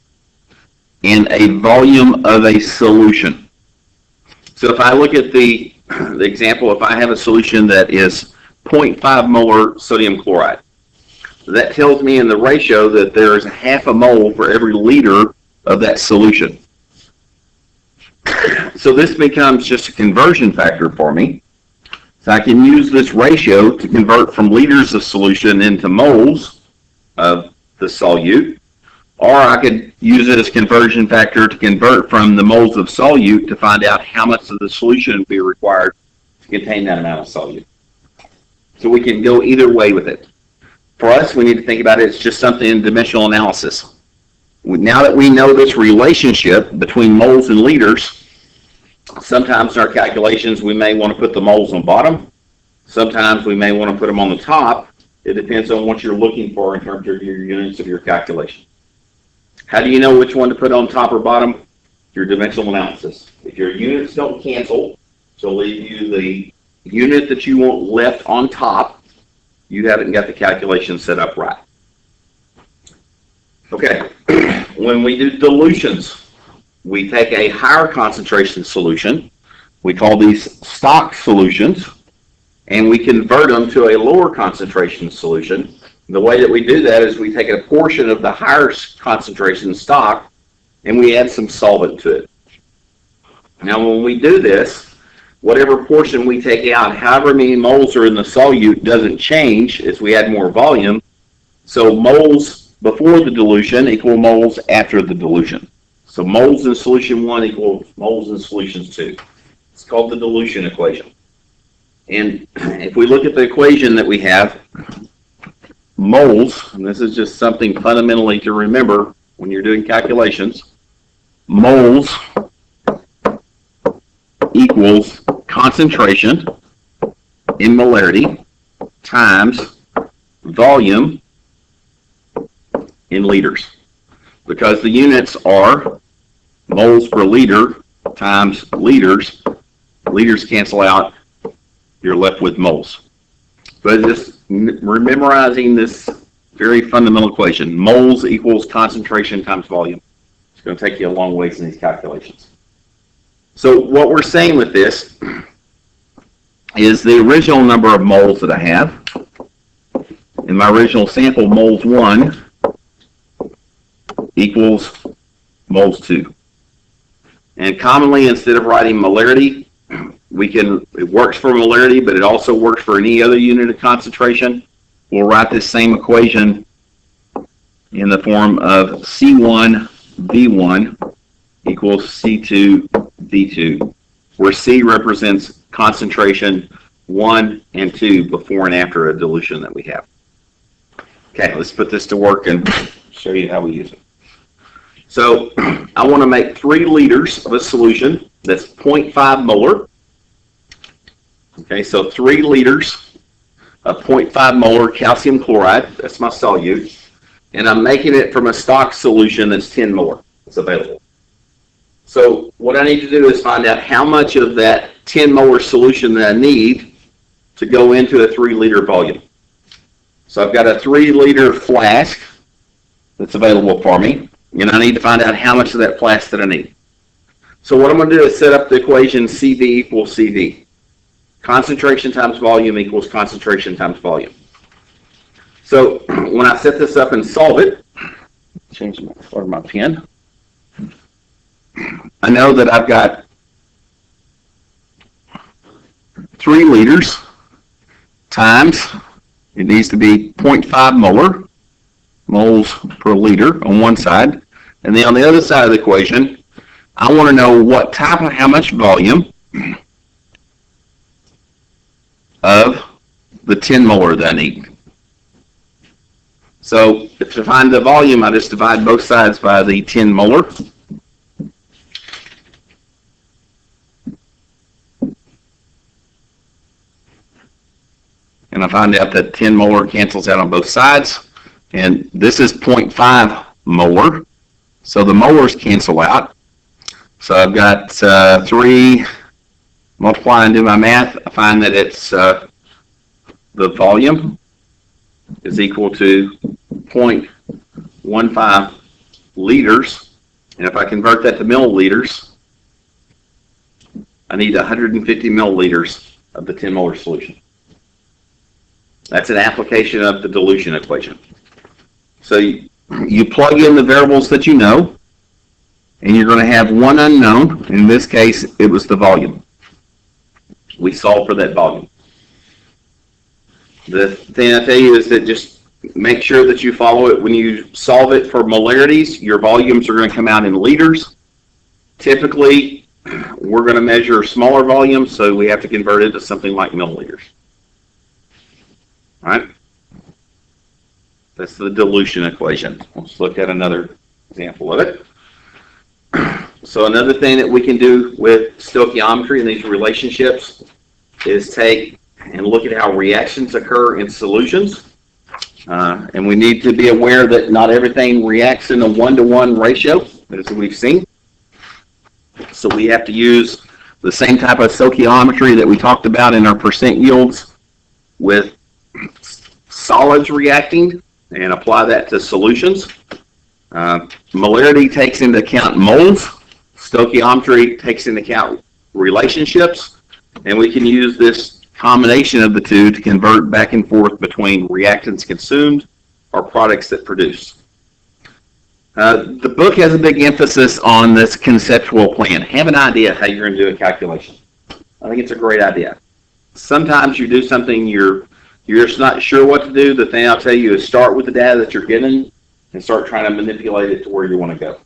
and a volume of a solution. So if I look at the example, if I have a solution that is 0.5 molar sodium chloride, that tells me in the ratio that there is a half a mole for every liter of that solution. So this becomes just a conversion factor for me. So I can use this ratio to convert from liters of solution into moles of the solute, or I could use it as conversion factor to convert from the moles of solute to find out how much of the solution would be required to contain that amount of solute. So we can go either way with it. For us, we need to think about it as just something in dimensional analysis. Now that we know this relationship between moles and liters, sometimes in our calculations we may want to put the moles on bottom. Sometimes we may want to put them on the top. It depends on what you're looking for in terms of your units of your calculation. How do you know which one to put on top or bottom? Your dimensional analysis. If your units don't cancel, so leave you the unit that you want left on top, you haven't got the calculation set up right. Okay, when we do dilutions, we take a higher concentration solution, we call these stock solutions, and we convert them to a lower concentration solution. The way that we do that is we take a portion of the higher concentration stock and we add some solvent to it. Now when we do this, whatever portion we take out, however many moles are in the solute doesn't change as we add more volume. So moles before the dilution equal moles after the dilution. So moles in solution 1 equals moles in solution 2. It's called the dilution equation. And if we look at the equation that we have, moles, and this is just something fundamentally to remember when you're doing calculations, moles equals concentration in molarity times volume in liters. Because the units are moles per liter times liters. Liters cancel out, you're left with moles. But just memorizing this very fundamental equation, moles equals concentration times volume. It's going to take you a long ways in these calculations. So what we're saying with this is the original number of moles that I have. In my original sample, moles 1 equals moles 2. And commonly, instead of writing molarity, it works for molarity, but it also works for any other unit of concentration. We'll write this same equation in the form of C1 V1 equals C2 V2, where C represents concentration 1 and 2 before and after a dilution that we have. Okay, let's put this to work and show you how we use it. So I want to make 3 liters of a solution that's 0.5 molar. Okay, so 3 liters of 0.5 molar calcium chloride, that's my solute, and I'm making it from a stock solution that's 10 molar. It's available. So what I need to do is find out how much of that 10 molar solution that I need to go into a 3 liter volume. So I've got a 3 liter flask that's available for me, and I need to find out how much of that flask that I need. So what I'm going to do is set up the equation CV equals CV. Concentration times volume equals concentration times volume. So when I set this up and solve it, change my color of my pen, I know that I've got 3 liters times, it needs to be 0.5 molar, moles per liter on one side. And then on the other side of the equation, I want to know what type of, how much volume of the 10 molar that I need. So to find the volume, I just divide both sides by the 10 molar. And I find out that 10 molar cancels out on both sides. And this is 0.5 molar. So the molars cancel out. So I've got 3, multiply and do my math. I find that it's the volume is equal to 0.15 liters. And if I convert that to milliliters, I need 150 milliliters of the 10 molar solution. That's an application of the dilution equation. So you plug in the variables that you know, and you're going to have one unknown. In this case, it was the volume. We solve for that volume. The thing I tell you is that just make sure that you follow it. When you solve it for molarities, your volumes are going to come out in liters. Typically, we're going to measure smaller volumes, so we have to convert it to something like milliliters. All right? That's the dilution equation. Let's look at another example of it. So another thing that we can do with stoichiometry and these relationships is take and look at how reactions occur in solutions. And we need to be aware that not everything reacts in a 1-to-1 ratio, as we've seen. So we have to use the same type of stoichiometry that we talked about in our percent yields with solids reacting and apply that to solutions. Molarity takes into account moles. Stoichiometry takes into account relationships. And we can use this combination of the two to convert back and forth between reactants consumed or products that produce. The book has a big emphasis on this conceptual plan. Have an idea how you're going to do a calculation. I think it's a great idea. Sometimes you do something you're just not sure what to do. The thing I'll tell you is start with the data that you're given and start trying to manipulate it to where you want to go.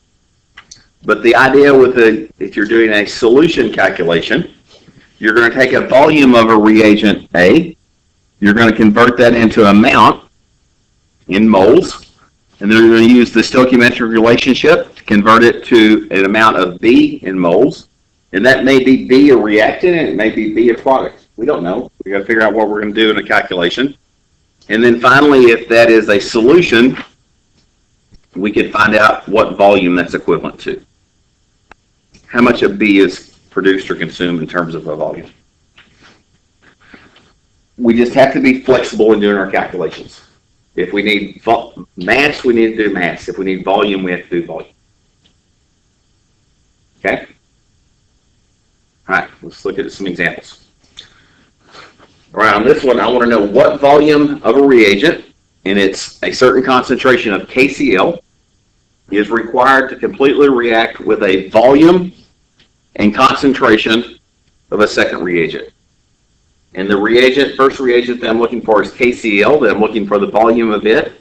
But the idea with if you're doing a solution calculation you're going to take a volume of a reagent A, you're going to convert that into amount in moles, and then you're going to use the stoichiometric relationship to convert it to an amount of B in moles. And that may be B a reactant, and it may be B a product. We don't know. We got to figure out what we're going to do in a calculation. And then finally, if that is a solution, we can find out what volume that's equivalent to. How much of B is produced or consumed in terms of a volume. We just have to be flexible in doing our calculations. If we need mass, we need to do mass. If we need volume, we have to do volume. Okay? All right, let's look at some examples. All right, on this one, I want to know what volume of a reagent, and it's a certain concentration of KCl, is required to completely react with a volume and concentration of a second reagent. And the first reagent that I'm looking for is KCl, that I'm looking for the volume of it.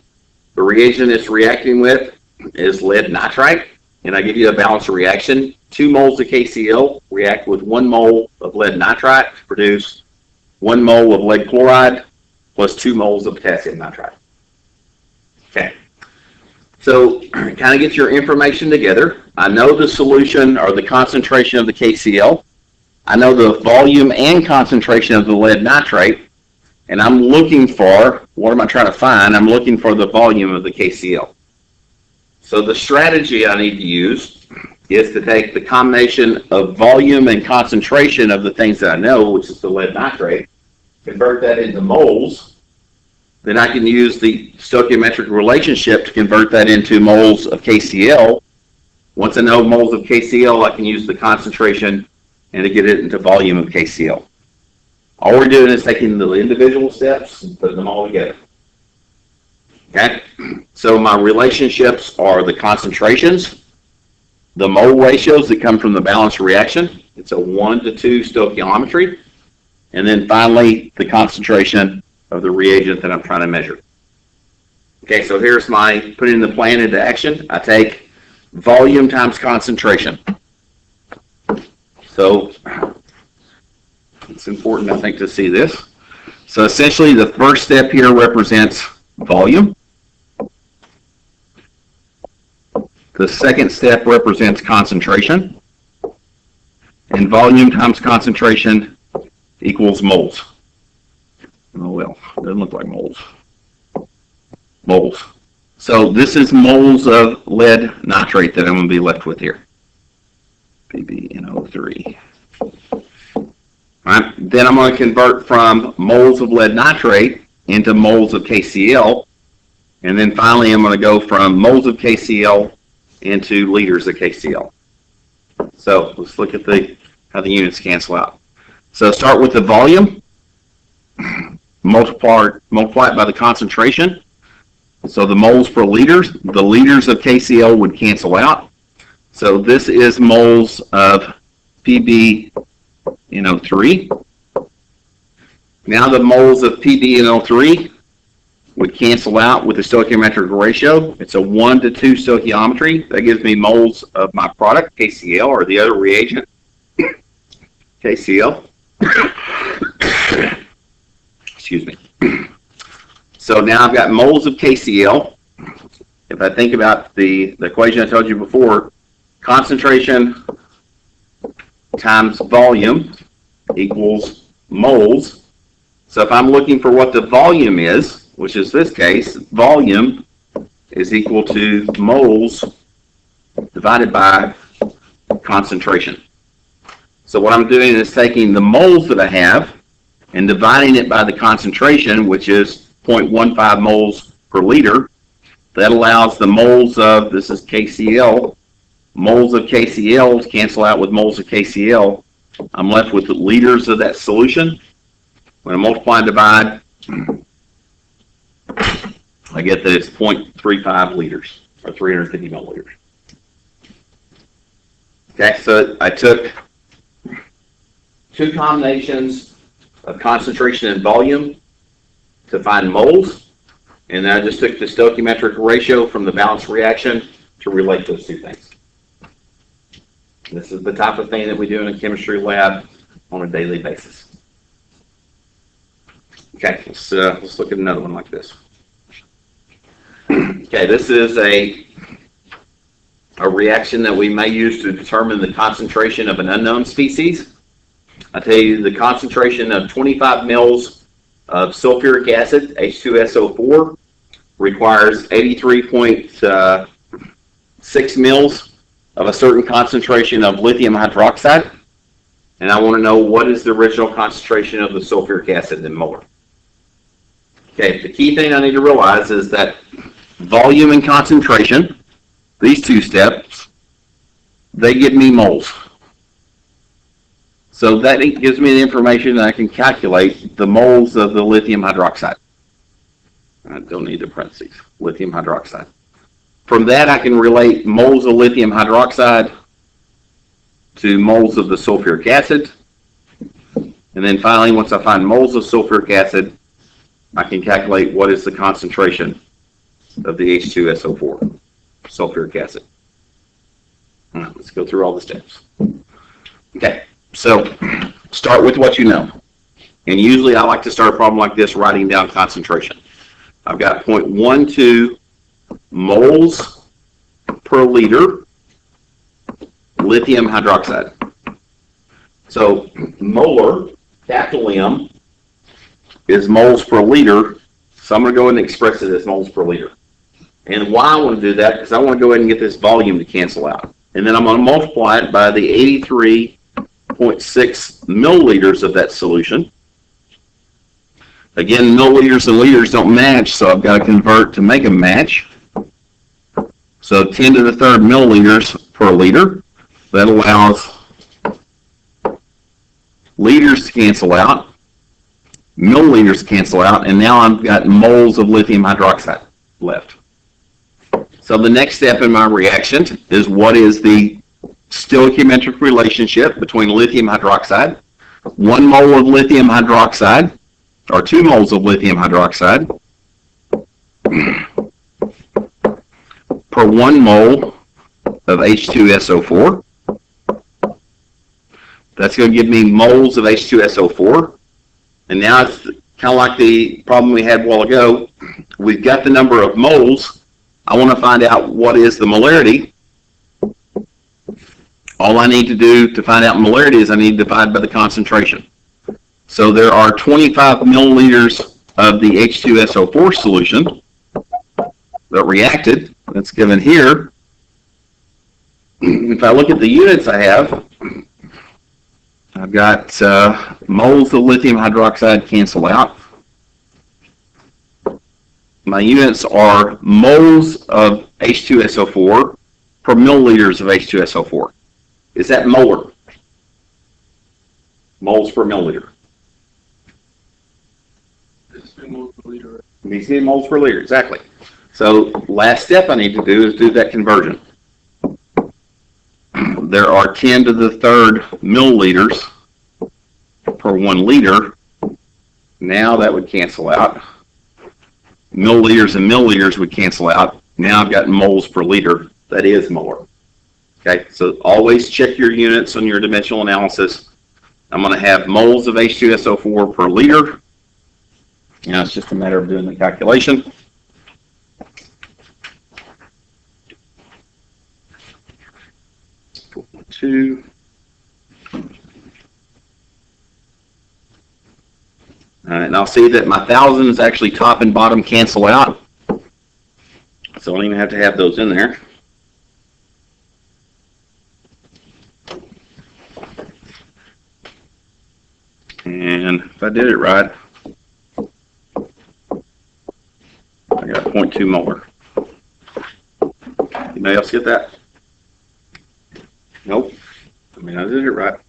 The reagent it's reacting with is lead nitrite, and I give you a balanced reaction. 2 moles of KCl react with 1 mole of lead nitrite to produce 1 mole of lead chloride plus 2 moles of potassium nitrite. Okay. So kind of get your information together. I know the solution or the concentration of the KCl. I know the volume and concentration of the lead nitrate. And I'm looking for, what am I trying to find? I'm looking for the volume of the KCl. So the strategy I need to use is to take the combination of volume and concentration of the things that I know, which is the lead nitrate, convert that into moles. Then I can use the stoichiometric relationship to convert that into moles of KCl. Once I know moles of KCl, I can use the concentration and to get it into volume of KCl. All we're doing is taking the individual steps and putting them all together. Okay? So my relationships are the concentrations, the mole ratios that come from the balanced reaction. It's a 1-to-2 stoichiometry. And then finally, the concentration of the reagent that I'm trying to measure. Okay, so here's my putting the plan into action. I take volume times concentration. So it's important, I think, to see this. So essentially, the first step here represents volume. The second step represents concentration. And volume times concentration equals moles. Oh, well, it doesn't look like moles. Moles. So this is moles of lead nitrate that I'm going to be left with here. PbNO3. All right. Then I'm going to convert from moles of lead nitrate into moles of KCl. And then finally, I'm going to go from moles of KCl into liters of KCl. So let's look at how the units cancel out. So start with the volume. Multiply it by the concentration. So the moles per liters, the liters of KCl would cancel out. So this is moles of PbNO3. Now the moles of PbNO3 would cancel out with the stoichiometric ratio. It's a 1-to-2 stoichiometry. That gives me moles of my product, KCl, or the other reagent, KCl. Excuse me. So now I've got moles of KCl. If I think about the equation I told you before, concentration times volume equals moles. So if I'm looking for what the volume is, which is this case, volume is equal to moles divided by concentration. So what I'm doing is taking the moles that I have and dividing it by the concentration, which is 0.15 moles per liter. That allows the moles of, this is KCl, moles of KCl to cancel out with moles of KCl. I'm left with the liters of that solution. When I multiply and divide, I get that it's 0.35 liters, or 350 milliliters. Okay, so I took two combinations of concentration and volume to find moles, and then I just took the stoichiometric ratio from the balanced reaction to relate those two things. This is the type of thing that we do in a chemistry lab on a daily basis. Okay, let's look at another one like this. Okay, this is a reaction that we may use to determine the concentration of an unknown species. I tell you the concentration of 25 mils of sulfuric acid, H2SO4, requires 83.6 mils of a certain concentration of lithium hydroxide. And I want to know what is the original concentration of the sulfuric acid in molar. Okay, the key thing I need to realize is that volume and concentration, these two steps, they give me moles. So that gives me the information that I can calculate the moles of the lithium hydroxide. I don't need the parentheses, lithium hydroxide. From that, I can relate moles of lithium hydroxide to moles of the sulfuric acid. And then finally, once I find moles of sulfuric acid, I can calculate what is the concentration of the H2SO4, sulfuric acid. All right, let's go through all the steps. Okay, so start with what you know. And usually I like to start a problem like this writing down concentration. I've got 0.12 moles per liter lithium hydroxide. So molar, capital M, is moles per liter. So I'm going to go ahead and express it as moles per liter. And why I want to do that, because I want to go ahead and get this volume to cancel out. And then I'm going to multiply it by the 83.6 milliliters of that solution. Again, milliliters and liters don't match, so I've got to convert to make them match. So 10 to the third milliliters per liter. That allows liters to cancel out, milliliters to cancel out, and now I've got moles of lithium hydroxide left. So the next step in my reaction is what is the stoichiometric relationship between lithium hydroxide, 1 mole of lithium hydroxide, or 2 moles of lithium hydroxide, per 1 mole of H2SO4. That's going to give me moles of H2SO4. And now it's kind of like the problem we had a while ago. We've got the number of moles. I want to find out what is the molarity. All I need to do to find out molarity is I need to divide by the concentration. So there are 25 milliliters of the H2SO4 solution that reacted. That's given here. If I look at the units I have, I've got moles of lithium hydroxide cancel out. My units are moles of H2SO4 per milliliters of H2SO4. Is that molar? Moles per milliliter. It's 2 moles per liter. These are moles per liter, exactly. So last step I need to do is do that conversion. There are 10 to the third milliliters per 1 liter. Now that would cancel out. Milliliters and milliliters would cancel out. Now I've got moles per liter. That is molar. Okay, so always check your units on your dimensional analysis. I'm going to have moles of H2SO4 per liter. Now it's just a matter of doing the calculation. Two. All right, and I'll see that my thousands actually top and bottom cancel out. So I don't even have to have those in there. And if I did it right, I got 0.2 molar. Anybody else get that? Nope. I mean, I did it right.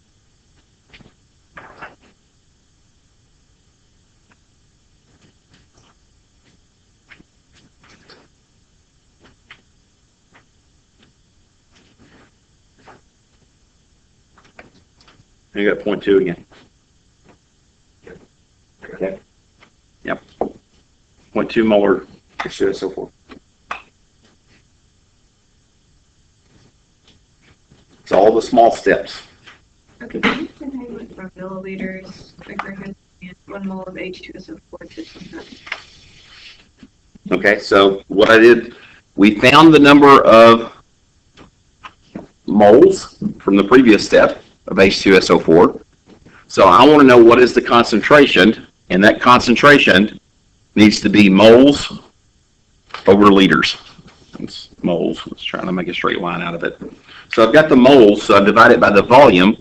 And you got 0.2 again. Okay. Yep. 0.2 molar H2SO4. It's all the small steps. Okay, can you say how you went from milliliters per and 1 mole of H2SO4 to something? Okay, so what I did, we found the number of moles from the previous step of H2SO4. So I want to know what is the concentration, and that concentration needs to be moles over liters. It's moles. Let's try to make a straight line out of it. So I've got the moles, so I divide it by the volume,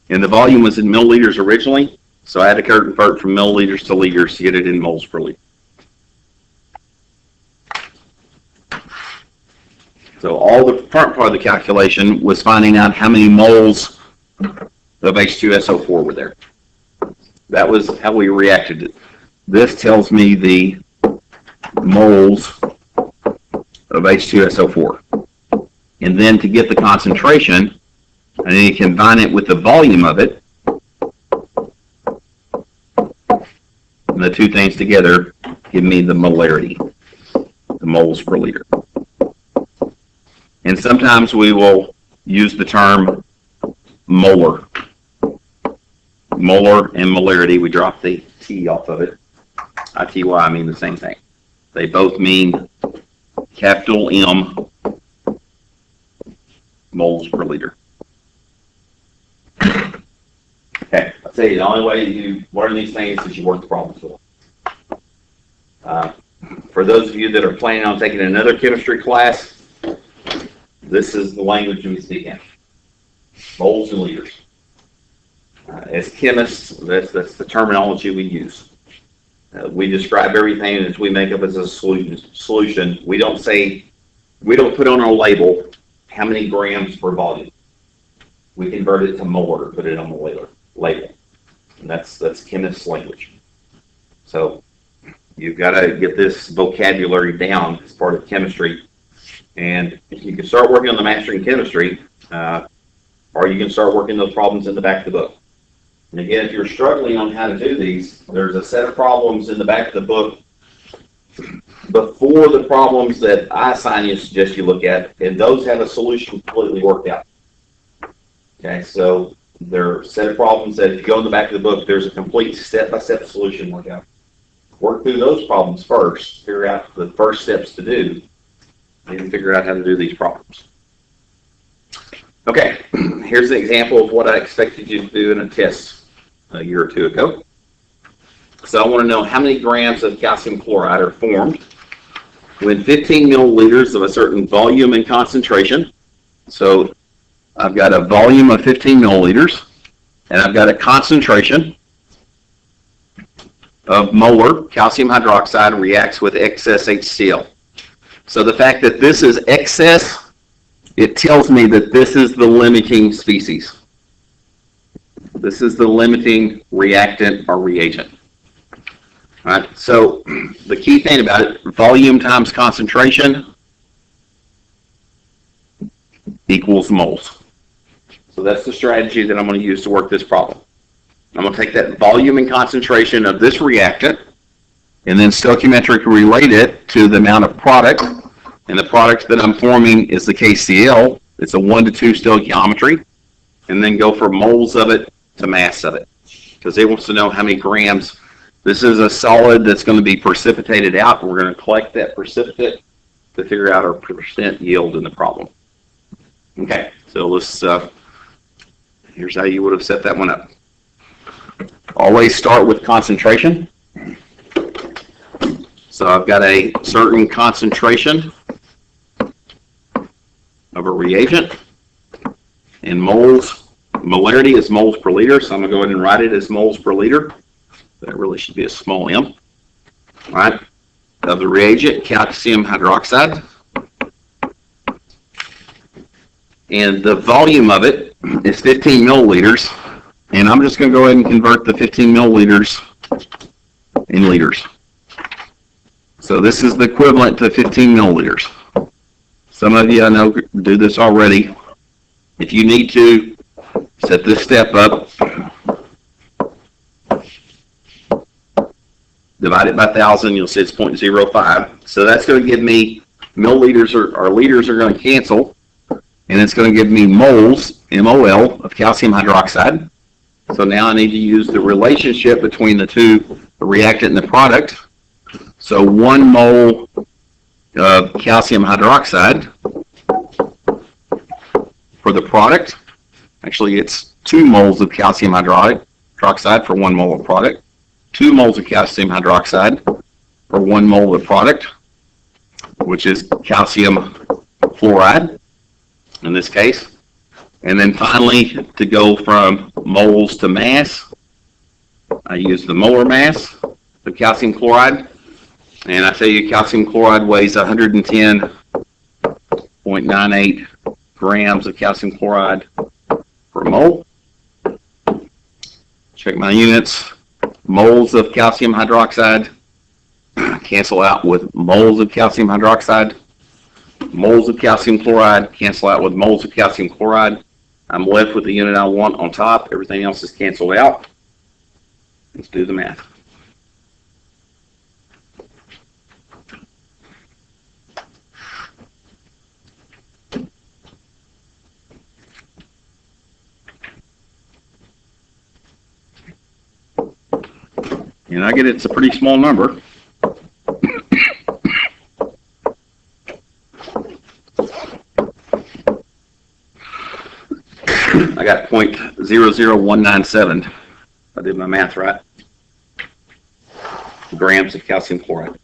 and the volume was in milliliters originally, so I had to convert from milliliters to liters to get it in moles per liter. So all the front part of the calculation was finding out how many moles of H2SO4 were there. That was how we reacted. This tells me the moles of H2SO4. And then to get the concentration, I need to combine it with the volume of it. And the two things together give me the molarity, the moles per liter. And sometimes we will use the term molar. Molar and molarity, we drop the T off of it. I-T-Y mean the same thing. They both mean capital M moles per liter. Okay, I'll tell you, the only way you learn these things is you work the problem solve. For those of you that are planning on taking another chemistry class, this is the language we speak in. Moles and liters. As chemists, that's the terminology we use. We describe everything as we make up as a solution. We don't put on our label how many grams per volume. We convert it to molar, put it on the label. And that's chemist's language. So you've got to get this vocabulary down as part of chemistry. And you can start working on the mastering chemistry, or you can start working those problems in the back of the book. And again, if you're struggling on how to do these, there's a set of problems in the back of the book before the problems that I assign you, suggest you look at, and those have a solution completely worked out. Okay, so there are a set of problems that if you go in the back of the book, there's a complete step-by-step solution worked out. Work through those problems first, figure out the first steps to do, and figure out how to do these problems. Okay, here's an example of what I expected you to do in a test a year or two ago. So I want to know how many grams of calcium chloride are formed when 15 milliliters of a certain volume and concentration. So I've got a volume of 15 milliliters, and I've got a concentration of molar calcium hydroxide reacts with excess HCl. So the fact that this is excess, it tells me that this is the limiting species. This is the limiting reactant or reagent. All right, so the key thing about it, volume times concentration equals moles. So that's the strategy that I'm going to use to work this problem. I'm going to take that volume and concentration of this reactant and then stoichiometrically relate it to the amount of product. And the product that I'm forming is the KCl. It's a 1 to 2 stoichiometry. And then go for moles of it to mass of it. Because it wants to know how many grams. This is a solid that's going to be precipitated out. We're going to collect that precipitate to figure out our percent yield in the problem. Okay, so let's, here's how you would have set that one up. Always start with concentration. So I've got a certain concentration of a reagent, and moles, molarity is moles per liter, so I'm going to go ahead and write it as moles per liter. That really should be a small m. All right, of the reagent, calcium hydroxide. And the volume of it is 15 milliliters, and I'm just going to go ahead and convert the 15 milliliters in liters. So this is the equivalent to 15 milliliters. Some of you I know do this already. If you need to, set this step up. Divide it by 1,000, you'll see it's 0.05. So that's going to give me milliliters, or liters are going to cancel, and it's going to give me moles, MOL, of calcium hydroxide. So now I need to use the relationship between the two, the reactant and the product. So 1 mole of calcium hydroxide for the product. Actually, it's 2 moles of calcium hydroxide for 1 mole of product. 2 moles of calcium hydroxide for 1 mole of product, which is calcium fluoride in this case. And then finally, to go from moles to mass, I use the molar mass of calcium chloride. And I tell you, calcium chloride weighs 110.98 grams of calcium chloride per mole. Check my units. Moles of calcium hydroxide cancel out with moles of calcium hydroxide. Moles of calcium chloride cancel out with moles of calcium chloride. I'm left with the unit I want on top. Everything else is canceled out. Let's do the math. And I get it's a pretty small number. I got 0.00197, if I did my math right, grams of calcium chloride.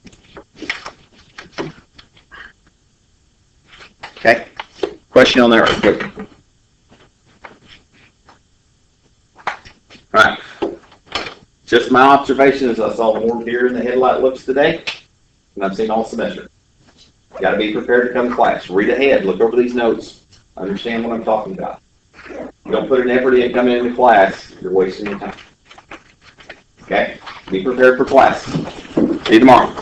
Okay, question on there? Good. All right, just my observation is I saw more deer in the headlight looks today than I've seen all semester. Got to be prepared to come to class. Read ahead, look over these notes, understand what I'm talking about. You don't put an effort in coming into class, you're wasting your time. Okay? Be prepared for class. See you tomorrow.